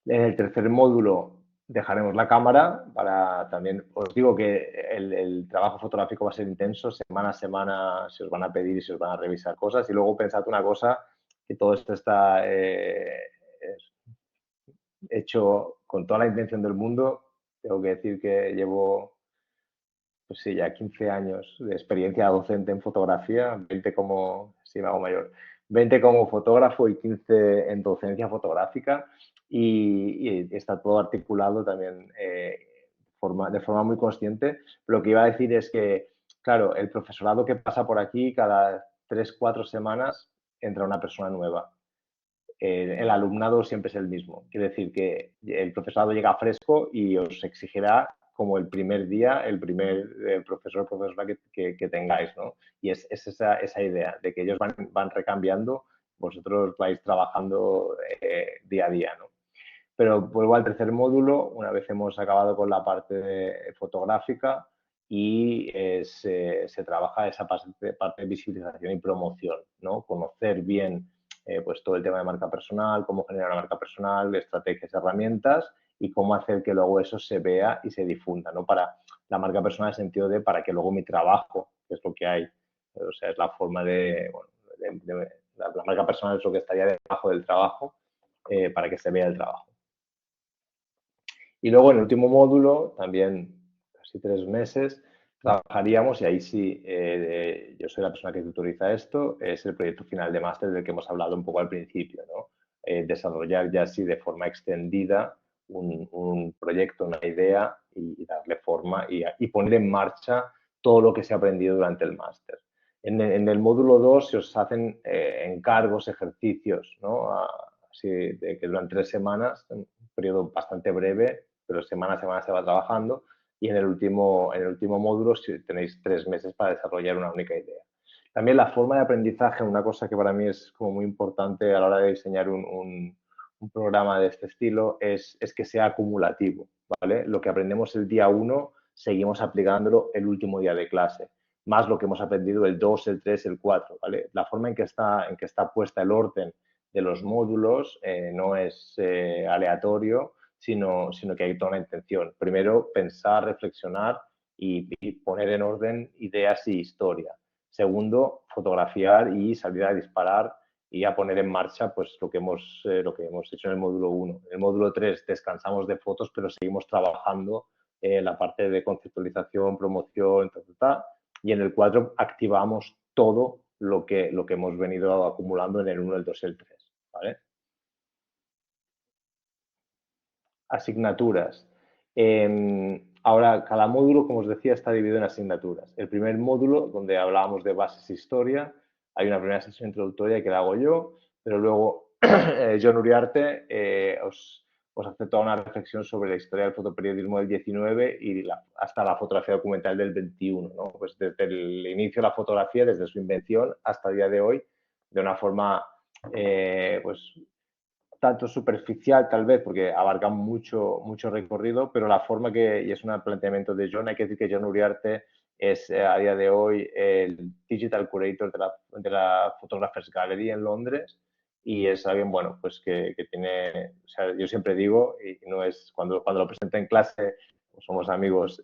En el tercer módulo dejaremos la cámara para también, os digo que el trabajo fotográfico va a ser intenso, semana a semana se os van a pedir y se os van a revisar cosas y luego pensad una cosa, que todo esto está hecho con toda la intención del mundo. Tengo que decir que llevo, pues sí, ya 15 años de experiencia docente en fotografía, 20 como, sí, me hago mayor, 20 como fotógrafo y 15 en docencia fotográfica y está todo articulado también de forma muy consciente. Lo que iba a decir es que, claro, el profesorado que pasa por aquí cada 3-4 semanas entra una persona nueva. El alumnado siempre es el mismo. Quiere decir que el profesorado llega fresco y os exigirá como el primer día, el primer profesor o profesora que tengáis, ¿no? Y es esa idea de que ellos van recambiando, vosotros vais trabajando día a día, ¿no? Pero vuelvo al tercer módulo, una vez hemos acabado con la parte fotográfica y se trabaja esa parte de visibilización y promoción, ¿no? Conocer bien pues todo el tema de marca personal, cómo generar una marca personal, estrategias, herramientas y cómo hacer que luego eso se vea y se difunda, ¿no? Para la marca personal en el sentido de para que luego mi trabajo, que es lo que hay, o sea, es la forma la marca personal es lo que estaría debajo del trabajo para que se vea el trabajo. Y luego en el último módulo, también casi 3 meses, trabajaríamos, y ahí sí, yo soy la persona que tutoriza esto, es el proyecto final de máster del que hemos hablado un poco al principio, ¿no? Desarrollar ya así de forma extendida un proyecto, una idea y darle forma y poner en marcha todo lo que se ha aprendido durante el máster. En el módulo 2 se os hacen encargos, ejercicios, ¿no? Así de que durante 3 semanas, un periodo bastante breve, pero semana a semana se va trabajando y en el último módulo tenéis 3 meses para desarrollar una única idea. También la forma de aprendizaje, una cosa que para mí es como muy importante a la hora de diseñar un programa de este estilo, es que sea acumulativo, ¿vale? Lo que aprendemos el día 1 seguimos aplicándolo el último día de clase. más lo que hemos aprendido el 2, el 3, el 4, ¿vale? La forma en que está puesta el orden de los módulos no es aleatorio, sino que hay toda una intención. Primero, pensar, reflexionar y poner en orden ideas y historia. Segundo, fotografiar y salir a disparar y a poner en marcha pues, lo que hemos hecho en el módulo 1. En el módulo 3 descansamos de fotos, pero seguimos trabajando la parte de conceptualización, promoción, y en el 4 activamos todo lo que hemos venido acumulando en el 1, el 2 y el 3. ¿Vale? Asignaturas. Ahora, cada módulo, como os decía, está dividido en asignaturas. El primer módulo, donde hablábamos de bases e historia, hay una primera sesión introductoria que la hago yo, pero luego John Uriarte os hace toda una reflexión sobre la historia del fotoperiodismo del 19 y hasta la fotografía documental del 21, ¿no? Pues desde el inicio de la fotografía, desde su invención hasta el día de hoy, de una forma pues tanto superficial tal vez, porque abarca mucho recorrido, pero la forma y es un planteamiento de John, hay que decir que John Uriarte es a día de hoy el Digital Curator de la Photographers Gallery en Londres y es alguien, bueno, pues que tiene, o sea, yo siempre digo, y no es, cuando lo presento en clase, pues somos amigos,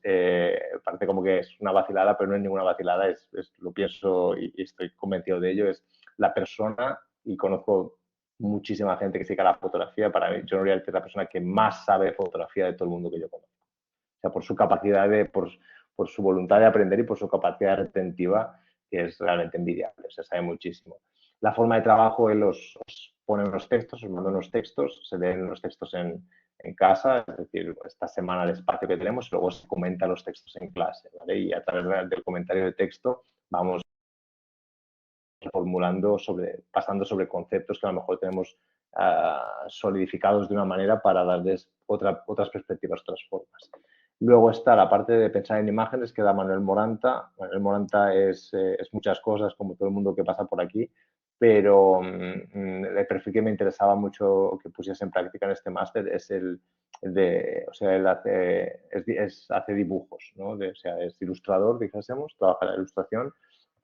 parece como que es una vacilada, pero no es ninguna vacilada, lo pienso y estoy convencido de ello, es la persona, y conozco muchísima gente que se dedica a la fotografía. Para mí, John Uriarte es la persona que más sabe de fotografía de todo el mundo que yo conozco. O sea, por su capacidad por su voluntad de aprender y por su capacidad retentiva, que es realmente envidiable. Se sabe muchísimo. La forma de trabajo, él os pone unos textos, os manda unos textos, se leen los textos en casa, es decir, esta semana el espacio que tenemos, y luego se comenta los textos en clase, ¿vale? Y a través del comentario de texto vamos formulando pasando sobre conceptos que a lo mejor tenemos solidificados de una manera para darles otras perspectivas, otras formas. Luego está la parte de pensar en imágenes que da Manuel Moranta. Manuel Moranta es muchas cosas, como todo el mundo que pasa por aquí, pero el perfil que me interesaba mucho que pusiese en práctica en este máster es él hace dibujos, ¿no? O sea, es ilustrador, dijésemos, trabaja la ilustración,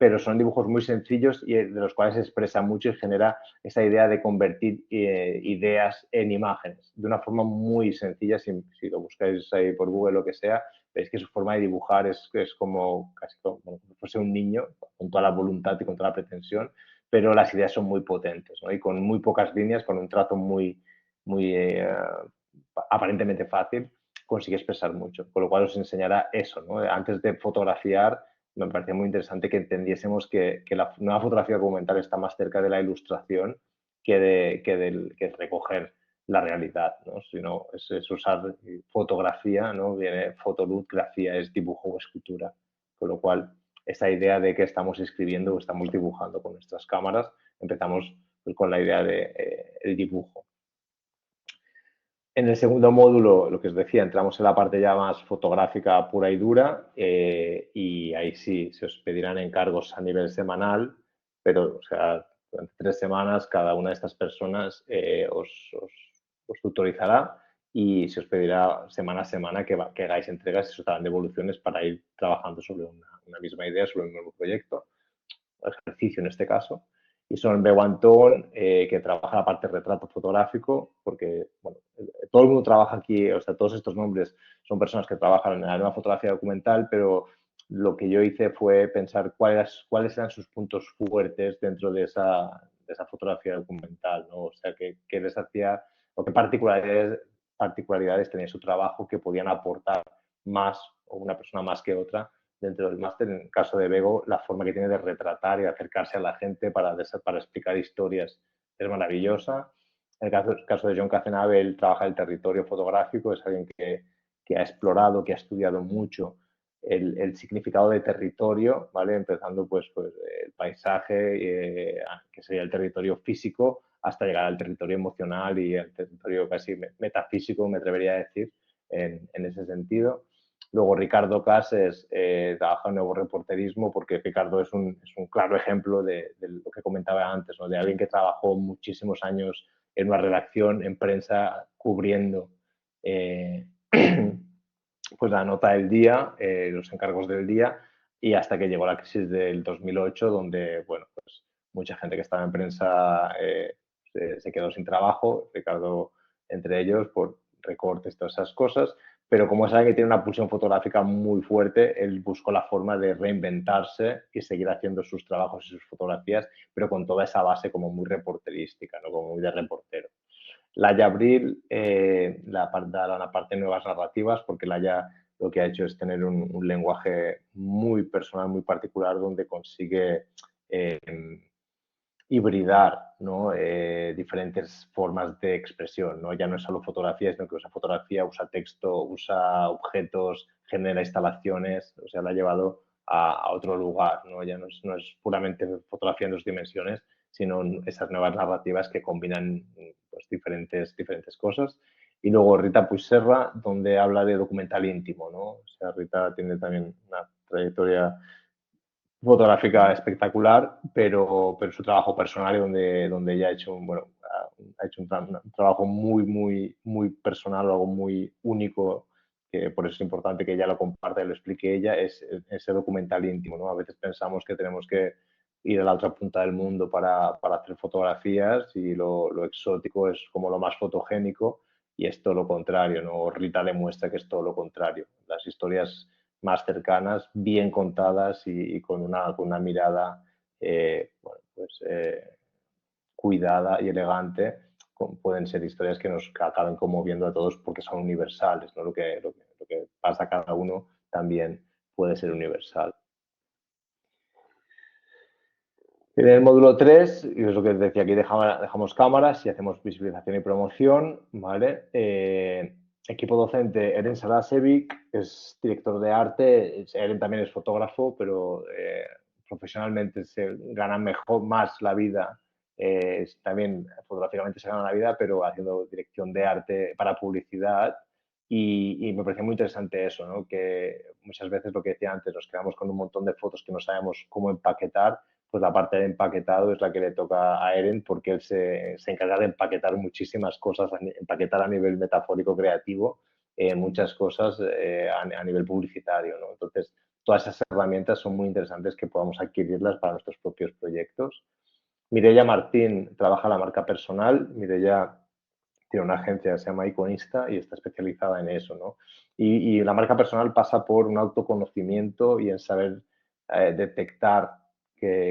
pero son dibujos muy sencillos y de los cuales se expresa mucho y genera esa idea de convertir ideas en imágenes de una forma muy sencilla. Si lo buscáis ahí por Google o lo que sea, veis que su forma de dibujar es como casi como si fuese un niño, con toda la voluntad y con toda la pretensión, pero las ideas son muy potentes, ¿no? Y con muy pocas líneas, con un trazo muy aparentemente fácil, consigue expresar mucho. Con lo cual os enseñará eso, ¿no? Antes de fotografiar, me parecía muy interesante que entendiésemos que la nueva fotografía documental está más cerca de la ilustración que recoger la realidad, ¿no? Sino es usar fotografía, ¿no? Viene fotoluz, grafía es dibujo o escritura. Con lo cual, esa idea de que estamos escribiendo o estamos dibujando con nuestras cámaras, empezamos con la idea del dibujo. En el segundo módulo, lo que os decía, entramos en la parte ya más fotográfica pura y dura y ahí sí se os pedirán encargos a nivel semanal, pero o sea, durante 3 semanas cada una de estas personas os tutorizará y se os pedirá semana a semana que hagáis entregas y se os darán devoluciones para ir trabajando sobre una misma idea, sobre un nuevo proyecto, ejercicio en este caso. Y son Beguantón, que trabaja la parte de retrato fotográfico, porque bueno, todo el mundo trabaja aquí, o sea, todos estos nombres son personas que trabajan en la nueva fotografía documental, pero lo que yo hice fue pensar cuáles eran sus puntos fuertes dentro de esa fotografía documental, ¿no? O sea, qué les hacía o qué particularidades tenía su trabajo que podían aportar más o una persona más que otra dentro del máster. En el caso de Bego, la forma que tiene de retratar y de acercarse a la gente para explicar historias es maravillosa. En el caso de John Cazenave, él trabaja el territorio fotográfico, es alguien que ha explorado, que ha estudiado mucho el significado de territorio, ¿vale? Empezando pues el paisaje, que sería el territorio físico, hasta llegar al territorio emocional y al territorio casi metafísico, me atrevería a decir, en ese sentido. Luego Ricardo Cases trabaja en nuevo reporterismo porque Ricardo es un claro ejemplo de lo que comentaba antes, ¿no? De alguien que trabajó muchísimos años en una redacción, en prensa, cubriendo pues la nota del día, los encargos del día, y hasta que llegó la crisis del 2008, donde, bueno, pues mucha gente que estaba en prensa se quedó sin trabajo, Ricardo entre ellos, por recortes, todas esas cosas, pero como saben que tiene una pulsión fotográfica muy fuerte, él buscó la forma de reinventarse y seguir haciendo sus trabajos y sus fotografías, pero con toda esa base como muy reporterística, ¿no? Como muy de reportero. Laia Abril dará la parte de nuevas narrativas, porque Laia lo que ha hecho es tener un lenguaje muy personal, muy particular, donde consigue eh, hibridar, ¿no? Diferentes formas de expresión, ¿no? Ya no es solo fotografía, sino que usa fotografía, usa texto, usa objetos, genera instalaciones, o sea, la ha llevado a otro lugar, ¿no? Ya no es puramente fotografía en dos dimensiones, sino esas nuevas narrativas que combinan pues, diferentes cosas. Y luego Rita Puigserra, donde habla de documental íntimo, ¿no? O sea, Rita tiene también una trayectoria fotográfica espectacular, pero su trabajo personal y donde ella ha hecho, bueno, ha hecho un trabajo muy personal, algo muy único, que por eso es importante que ella lo comparta y lo explique ella, es ese documental íntimo, ¿no? A veces pensamos que tenemos que ir a la otra punta del mundo para hacer fotografías y lo exótico es como lo más fotogénico y es todo lo contrario, ¿no? Rita demuestra que es todo lo contrario. Las historias más cercanas, bien contadas y con una mirada bueno, pues, cuidada y elegante, pueden ser historias que nos acaben conmoviendo a todos porque son universales, ¿no? Lo que pasa a cada uno también puede ser universal. En el módulo 3, y es lo que decía aquí, dejamos cámaras y hacemos visibilización y promoción, ¿vale? Equipo docente, Eren Sarasevic es director de arte, Eren también es fotógrafo, pero profesionalmente se gana más la vida, también fotográficamente se gana la vida, pero haciendo dirección de arte para publicidad. Y me pareció muy interesante eso, ¿no? Que muchas veces lo que decía antes, nos quedamos con un montón de fotos que no sabemos cómo empaquetar, pues la parte de empaquetado es la que le toca a Eren porque él se encarga de empaquetar muchísimas cosas, empaquetar a nivel metafórico creativo, muchas cosas a nivel publicitario, ¿no? Entonces, todas esas herramientas son muy interesantes que podamos adquirirlas para nuestros propios proyectos. Mireia Martín trabaja la marca personal. Mireia tiene una agencia que se llama Iconista y está especializada en eso, ¿no? Y la marca personal pasa por un autoconocimiento y en saber detectar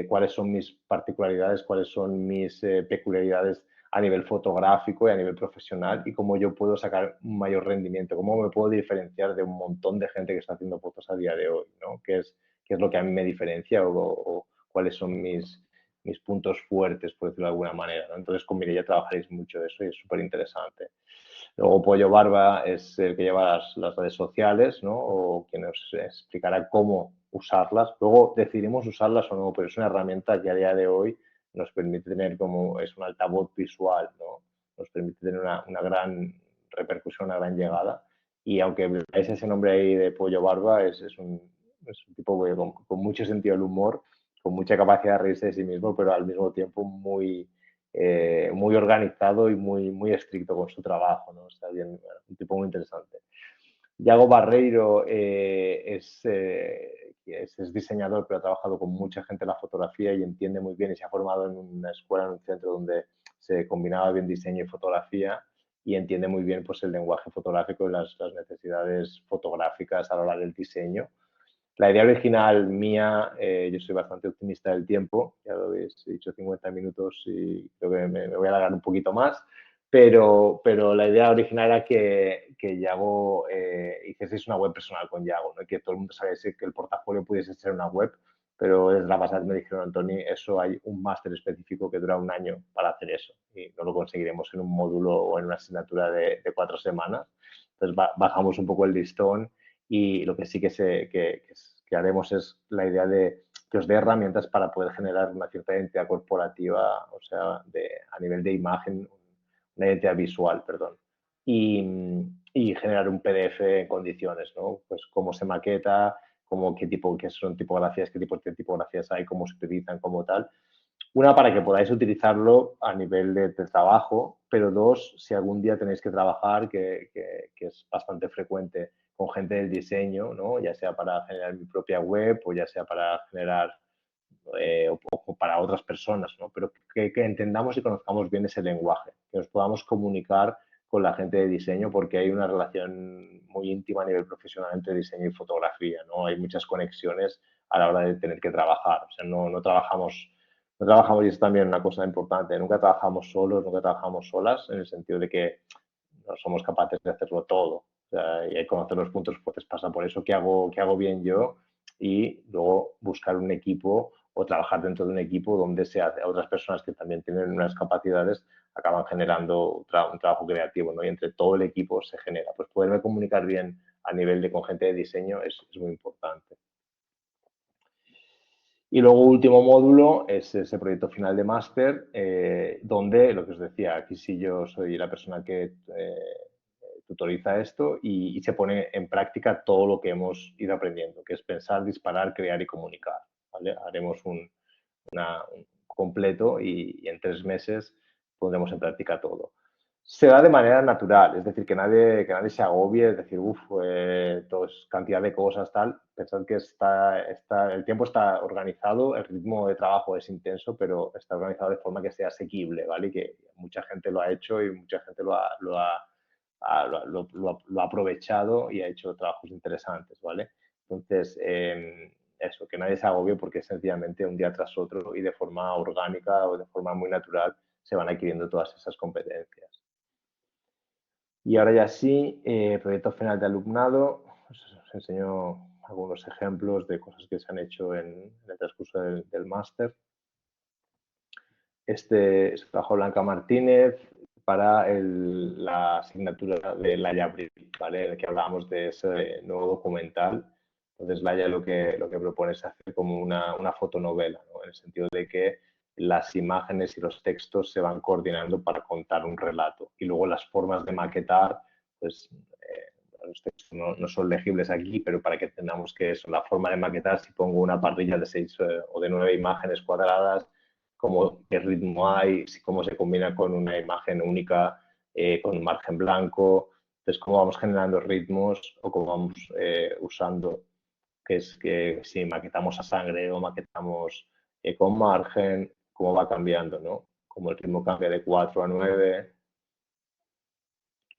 cuáles son mis particularidades, cuáles son mis peculiaridades a nivel fotográfico y a nivel profesional y cómo yo puedo sacar un mayor rendimiento, cómo me puedo diferenciar de un montón de gente que está haciendo fotos a día de hoy, ¿no? Qué es lo que a mí me diferencia o cuáles son mis puntos fuertes, por decirlo de alguna manera, ¿no? Entonces con Mireia trabajaréis mucho eso y es súper interesante. Luego Pollo Barba es el que lleva las redes sociales, ¿no? O quien nos explicará cómo usarlas. Luego decidiremos usarlas o no, pero es una herramienta que a día de hoy nos permite tener como, es un altavoz visual, ¿no? Nos permite tener una gran repercusión, una gran llegada. Y aunque veáis ese nombre ahí de Pollo Barba, es un tipo con mucho sentido del humor, con mucha capacidad de reírse de sí mismo, pero al mismo tiempo muy organizado y muy estricto con su trabajo, ¿no? O sea, bien, un tipo muy interesante. Yago Barreiro es diseñador, pero ha trabajado con mucha gente en la fotografía y entiende muy bien y se ha formado en una escuela, en un centro donde se combinaba bien diseño y fotografía y entiende muy bien pues, el lenguaje fotográfico y las necesidades fotográficas a la hora del diseño. La idea original mía, yo soy bastante optimista del tiempo, ya lo habéis dicho 50 minutos y creo que me voy a alargar un poquito más, pero la idea original era que Yago hicieseis una web personal con Yago, ¿no? Y que todo el mundo sabiese que el portafolio pudiese ser una web, pero desde la pasada me dijeron, Antoni, eso hay un máster específico que dura un año para hacer eso y no lo conseguiremos en un módulo o en una asignatura de 4 semanas. Entonces bajamos un poco el listón y lo que sí que haremos es la idea de que os dé herramientas para poder generar una cierta identidad corporativa, o sea, a nivel de imagen, una identidad visual, perdón, y generar un PDF en condiciones, ¿no? Pues cómo se maqueta, qué son tipografías, qué tipos de tipografías hay, cómo se utilizan, como tal. Una, para que podáis utilizarlo a nivel de trabajo, pero dos, si algún día tenéis que trabajar, que es bastante frecuente con gente del diseño, ¿no? Ya sea para generar mi propia web o ya sea para generar o para otras personas, ¿no? Pero que entendamos y conozcamos bien ese lenguaje, que nos podamos comunicar con la gente de diseño porque hay una relación muy íntima a nivel profesional entre diseño y fotografía, ¿no? Hay muchas conexiones a la hora de tener que trabajar, o sea, no trabajamos, y es también una cosa importante, nunca trabajamos solos, nunca trabajamos solas, en el sentido de que no somos capaces de hacerlo todo. O sea, y hay que conocer los puntos fuertes, pasa por eso, qué hago bien yo y luego buscar un equipo o trabajar dentro de un equipo donde otras personas que también tienen unas capacidades acaban generando un trabajo creativo, ¿no? Y entre todo el equipo se genera. Pues poderme comunicar bien a nivel de con gente de diseño es muy importante. Y luego, último módulo, es ese proyecto final de máster, donde, lo que os decía, aquí sí yo soy la persona que tutoriza esto y se pone en práctica todo lo que hemos ido aprendiendo, que es pensar, disparar, crear y comunicar. ¿Vale? Haremos un completo y en 3 meses pondremos en práctica todo. Se da de manera natural, es decir, que nadie se agobie, es decir, todo es cantidad de cosas, tal. Pensad que el tiempo está organizado, el ritmo de trabajo es intenso, pero está organizado de forma que sea asequible, ¿vale? Y que mucha gente lo ha hecho y mucha gente lo ha aprovechado y ha hecho trabajos interesantes, ¿vale? Entonces, eso, que nadie se agobie porque sencillamente un día tras otro y de forma orgánica o de forma muy natural se van adquiriendo todas esas competencias. Y ahora ya sí, proyecto final de alumnado. Os enseño algunos ejemplos de cosas que se han hecho en el transcurso del máster. Este es trabajo Blanca Martínez para la asignatura de Laia Abril, ¿vale? En el que hablábamos de ese nuevo documental. Entonces, Laia lo que propone es hacer como una fotonovela, ¿no? En el sentido de que las imágenes y los textos se van coordinando para contar un relato. Y luego las formas de maquetar, pues los textos no son legibles aquí, pero para que entendamos que es la forma de maquetar, si pongo una parrilla de 6 o de 9 imágenes cuadradas, qué ritmo hay, cómo se combina con una imagen única, con un margen blanco, entonces cómo vamos generando ritmos o cómo vamos usando, que es que si maquetamos a sangre o maquetamos con margen, cómo va cambiando, ¿no? Como el ritmo cambia de 4 a 9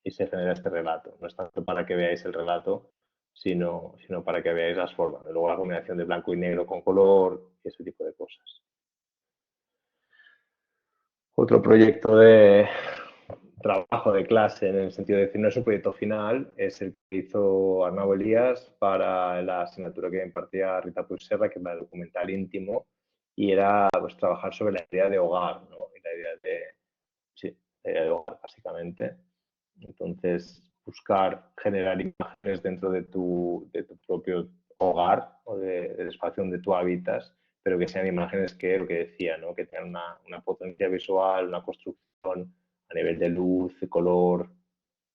y se genera este relato. No es tanto para que veáis el relato, sino para que veáis las formas. Y luego la combinación de blanco y negro con color y ese tipo de cosas. Otro proyecto de trabajo de clase, en el sentido de decir, no es un proyecto final, es el que hizo Arnau Elías para la asignatura que impartía Rita Puigserra, que es la de documental íntimo, y era pues trabajar sobre la idea de hogar, ¿no? Y la idea de hogar, básicamente. Entonces, buscar generar imágenes dentro de tu propio hogar o del espacio donde tú habitas, pero que sean imágenes que, lo que decía, ¿no? Que tengan una potencia visual, una construcción a nivel de luz, de color,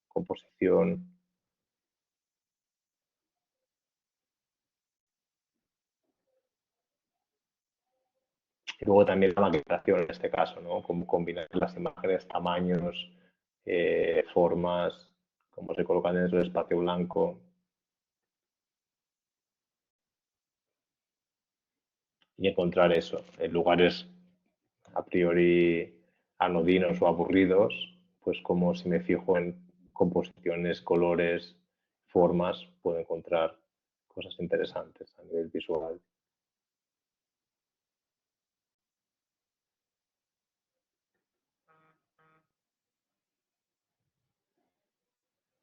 composición. Y luego también la maquetación en este caso, ¿no? Cómo combinar las imágenes, tamaños, formas, cómo se colocan dentro del espacio blanco. Y encontrar eso, en lugares a priori anodinos o aburridos, pues como si me fijo en composiciones, colores, formas, puedo encontrar cosas interesantes a nivel visual.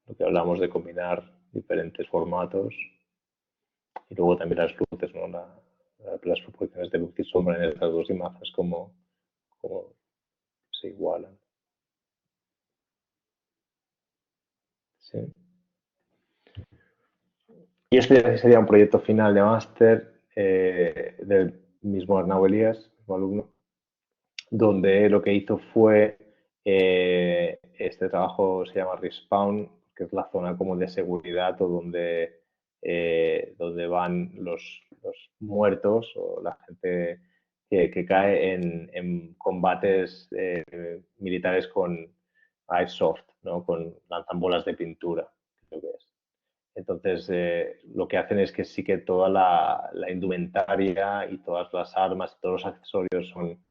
Lo que hablamos de combinar diferentes formatos y luego también las luces, ¿no? Las proporciones de luz y sombra en estas dos imágenes, cómo se igualan. ¿Sí? Y este sería un proyecto final de máster del mismo Arnau Elías, mismo alumno, donde lo que hizo fue, este trabajo se llama Respawn, que es la zona como de seguridad o donde van los muertos o la gente que cae en combates militares con airsoft, ¿no? Lanzan bolas de pintura, creo que es. Entonces, lo que hacen es que sí que toda la indumentaria y todas las armas y todos los accesorios son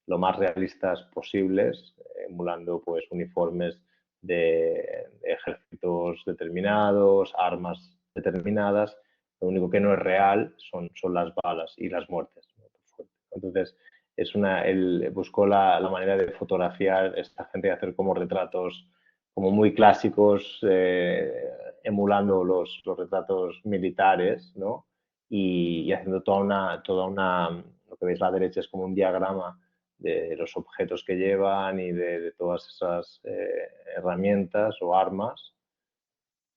lo más realistas posibles, emulando pues uniformes de ejércitos determinados, armas determinadas. Lo único que no es real son las balas y las muertes, ¿no? Entonces, él buscó la manera de fotografiar esta gente, de hacer como retratos como muy clásicos, emulando los retratos militares, ¿no? Y haciendo lo que veis a la derecha es como un diagrama de los objetos que llevan y de todas esas herramientas o armas.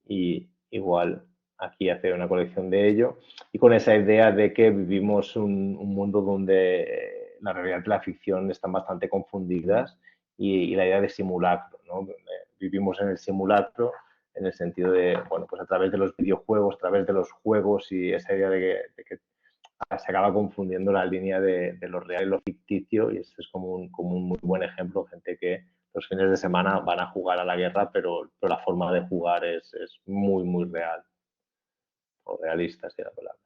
Y igual aquí hace una colección de ello. Y con esa idea de que vivimos un mundo donde la realidad y la ficción están bastante confundidas y la idea de simulacro, ¿no? Vivimos en el simulacro en el sentido de, bueno, pues a través de los videojuegos, a través de los juegos y esa idea de que se acaba confundiendo la línea de lo real y lo ficticio y este es como un muy buen ejemplo, gente que los fines de semana van a jugar a la guerra, pero la forma de jugar es muy, muy real o realista, si la palabra.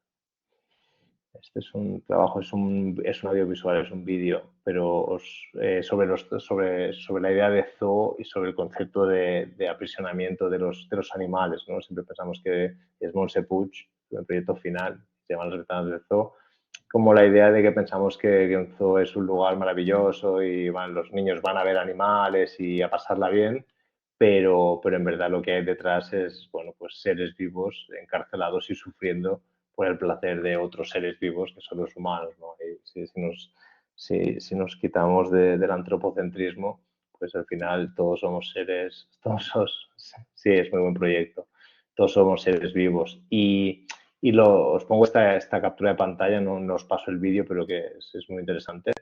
Este es un trabajo, es un audiovisual, es un vídeo, pero sobre la idea de zoo y sobre el concepto de aprisionamiento de los animales, ¿no? Siempre pensamos que es Montse Puig, el proyecto final, se llama Las ventanas del zoo, como la idea de que pensamos que un zoo es un lugar maravilloso y los niños van a ver animales y a pasarla bien, pero en verdad lo que hay detrás es, bueno, pues seres vivos encarcelados y sufriendo por el placer de otros seres vivos que son los humanos, ¿no? Y si nos quitamos del antropocentrismo, pues al final todos somos seres, sí, es muy buen proyecto, todos somos seres vivos. Os pongo esta captura de pantalla, no os paso el vídeo, pero que es muy interesante,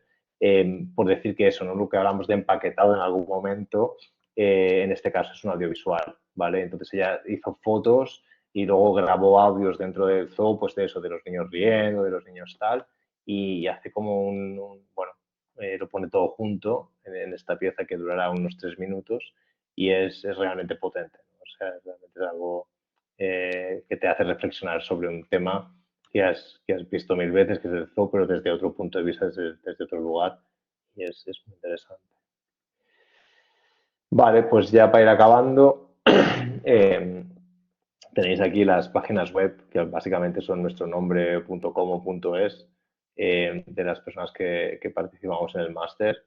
por decir que eso, ¿no? Lo que hablamos de empaquetado en algún momento, en este caso es un audiovisual, ¿vale? Entonces ella hizo fotos y luego grabó audios dentro del zoo, pues de eso, de los niños riendo, de los niños tal, y hace como bueno, lo pone todo junto en esta pieza que durará unos 3 minutos y es realmente potente, ¿no? O sea, realmente es algo que te hace reflexionar sobre un tema que has visto mil veces, que es el zoo, pero desde otro punto de vista, desde otro lugar, y es muy interesante. Vale, pues ya para ir acabando, tenéis aquí las páginas web, que básicamente son nuestro nombre.com o .es, de las personas que participamos en el máster,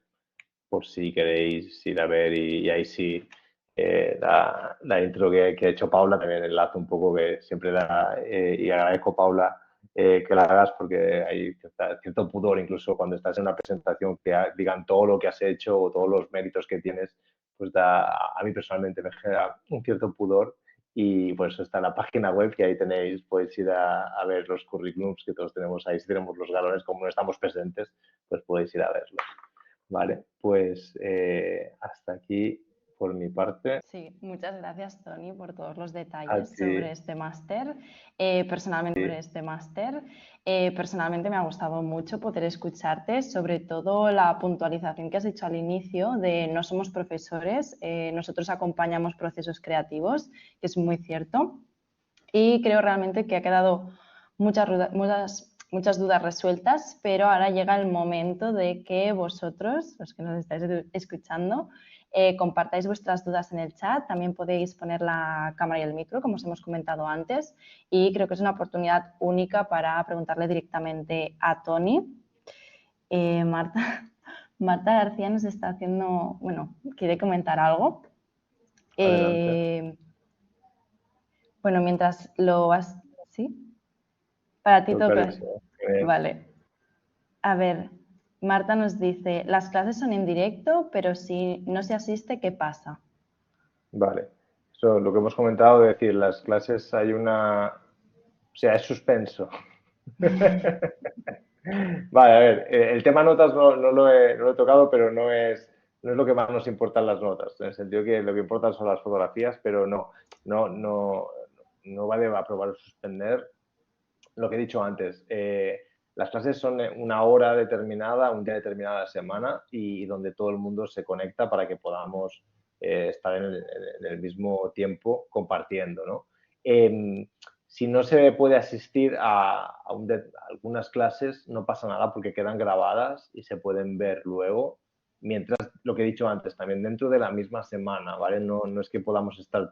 por si queréis ir a ver y ahí sí la intro que ha hecho Paula también enlazo un poco que siempre da y agradezco Paula que la hagas porque hay cierto pudor incluso cuando estás en una presentación que digan todo lo que has hecho o todos los méritos que tienes, pues a mí personalmente me genera un cierto pudor y pues está en la página web que ahí tenéis, podéis ir a ver los currículums que todos tenemos ahí, si tenemos los galones, como no estamos presentes, pues podéis ir a verlos. Vale, pues hasta aquí por mi parte. Sí, muchas gracias, Tony, por todos los A detalles ti, sobre este máster. Personalmente me ha gustado mucho poder escucharte, sobre todo la puntualización que has hecho al inicio de no somos profesores, nosotros acompañamos procesos creativos, que es muy cierto. Y creo realmente que ha quedado muchas dudas resueltas, pero ahora llega el momento de que vosotros, los que nos estáis escuchando, compartáis vuestras dudas en el chat. También podéis poner la cámara y el micro, como os hemos comentado antes. Y creo que es una oportunidad única para preguntarle directamente a Tony. Marta, Marta García nos está haciendo, bueno, quiere comentar algo. adelante. Bueno, mientras lo vas, ¿sí? Para ti toca. Vale. A ver, Marta nos dice, las clases son en directo, pero si no se asiste, ¿qué pasa? Vale. Eso, lo que hemos comentado, es decir, las clases hay o sea, es suspenso. Vale, a ver, el tema notas no lo he tocado, pero no es lo que más nos importan las notas, en el sentido que lo que importan son las fotografías, pero no vale aprobar o suspender. Lo que he dicho antes, las clases son una hora determinada, un día determinado a la semana y donde todo el mundo se conecta para que podamos estar en el mismo tiempo compartiendo, ¿no? Si no se puede asistir a algunas clases, no pasa nada porque quedan grabadas y se pueden ver luego. Mientras, lo que he dicho antes, también dentro de la misma semana, ¿vale? No es que podamos estar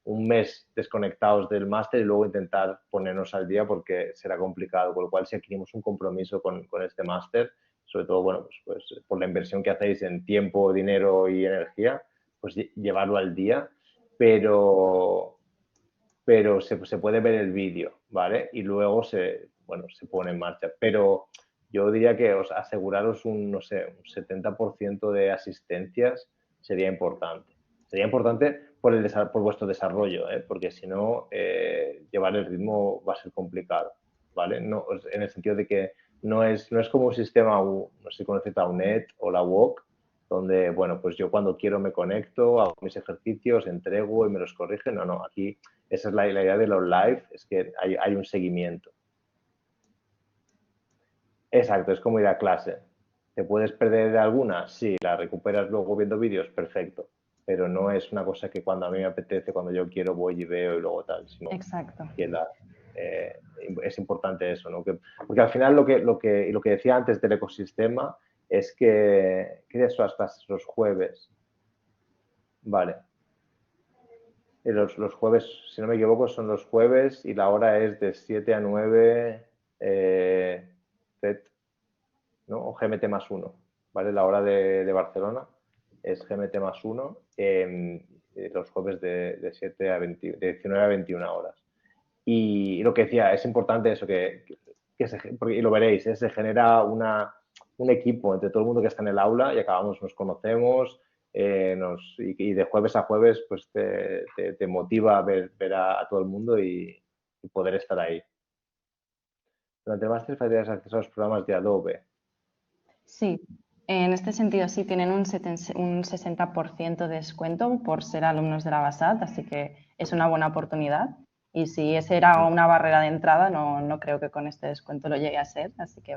un mes desconectados del máster y luego intentar ponernos al día porque será complicado. Con lo cual, si adquirimos un compromiso con este máster, sobre todo, bueno, pues por la inversión que hacéis en tiempo, dinero y energía, pues llevarlo al día, pero se puede ver el vídeo, ¿vale? Y luego se pone en marcha. Pero yo diría que aseguraros no sé, un 70% de asistencias sería importante. Sería importante por vuestro desarrollo, ¿eh? Porque si no, llevar el ritmo va a ser complicado, ¿vale? No, en el sentido de que no es como un sistema, no sé si conoces la UNED o la UOC, donde, bueno, pues yo cuando quiero me conecto, hago mis ejercicios, entrego y me los corrigen. No, aquí esa es la idea de los live, es que hay un seguimiento. Exacto, es como ir a clase. ¿Te puedes perder de alguna? Sí, la recuperas luego viendo vídeos, perfecto. Pero no es una cosa que cuando a mí me apetece, cuando yo quiero, voy y veo y luego tal. Sino Exacto. Que es importante eso, ¿no? Porque al final lo que decía antes del ecosistema es que ¿qué días son las clases? Los jueves. Vale. Los jueves, si no me equivoco, son los jueves y la hora es de 7 a 9 FET, ¿no? O GMT más 1, ¿vale? La hora de Barcelona es GMT más 1 los jueves de 19 a 21 horas. Y lo que decía, es importante eso, y lo veréis, se genera un equipo entre todo el mundo que está en el aula y nos conocemos, y de jueves a jueves pues te motiva a ver a todo el mundo y poder estar ahí. Durante el máster tendrás acceso a los programas de Adobe. Sí, en este sentido sí tienen un 60% de descuento por ser alumnos de la BASAT, así que es una buena oportunidad. Y si esa era una barrera de entrada, no creo que con este descuento lo llegue a ser, así que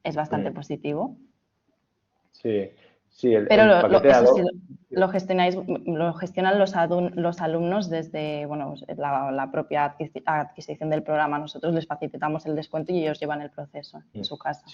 es bastante positivo. Sí, sí, Pero el paquete de eso sí, Adobe. lo gestionan los alumnos desde bueno, la propia adquisición del programa. Nosotros les facilitamos el descuento y ellos llevan el proceso en su casa.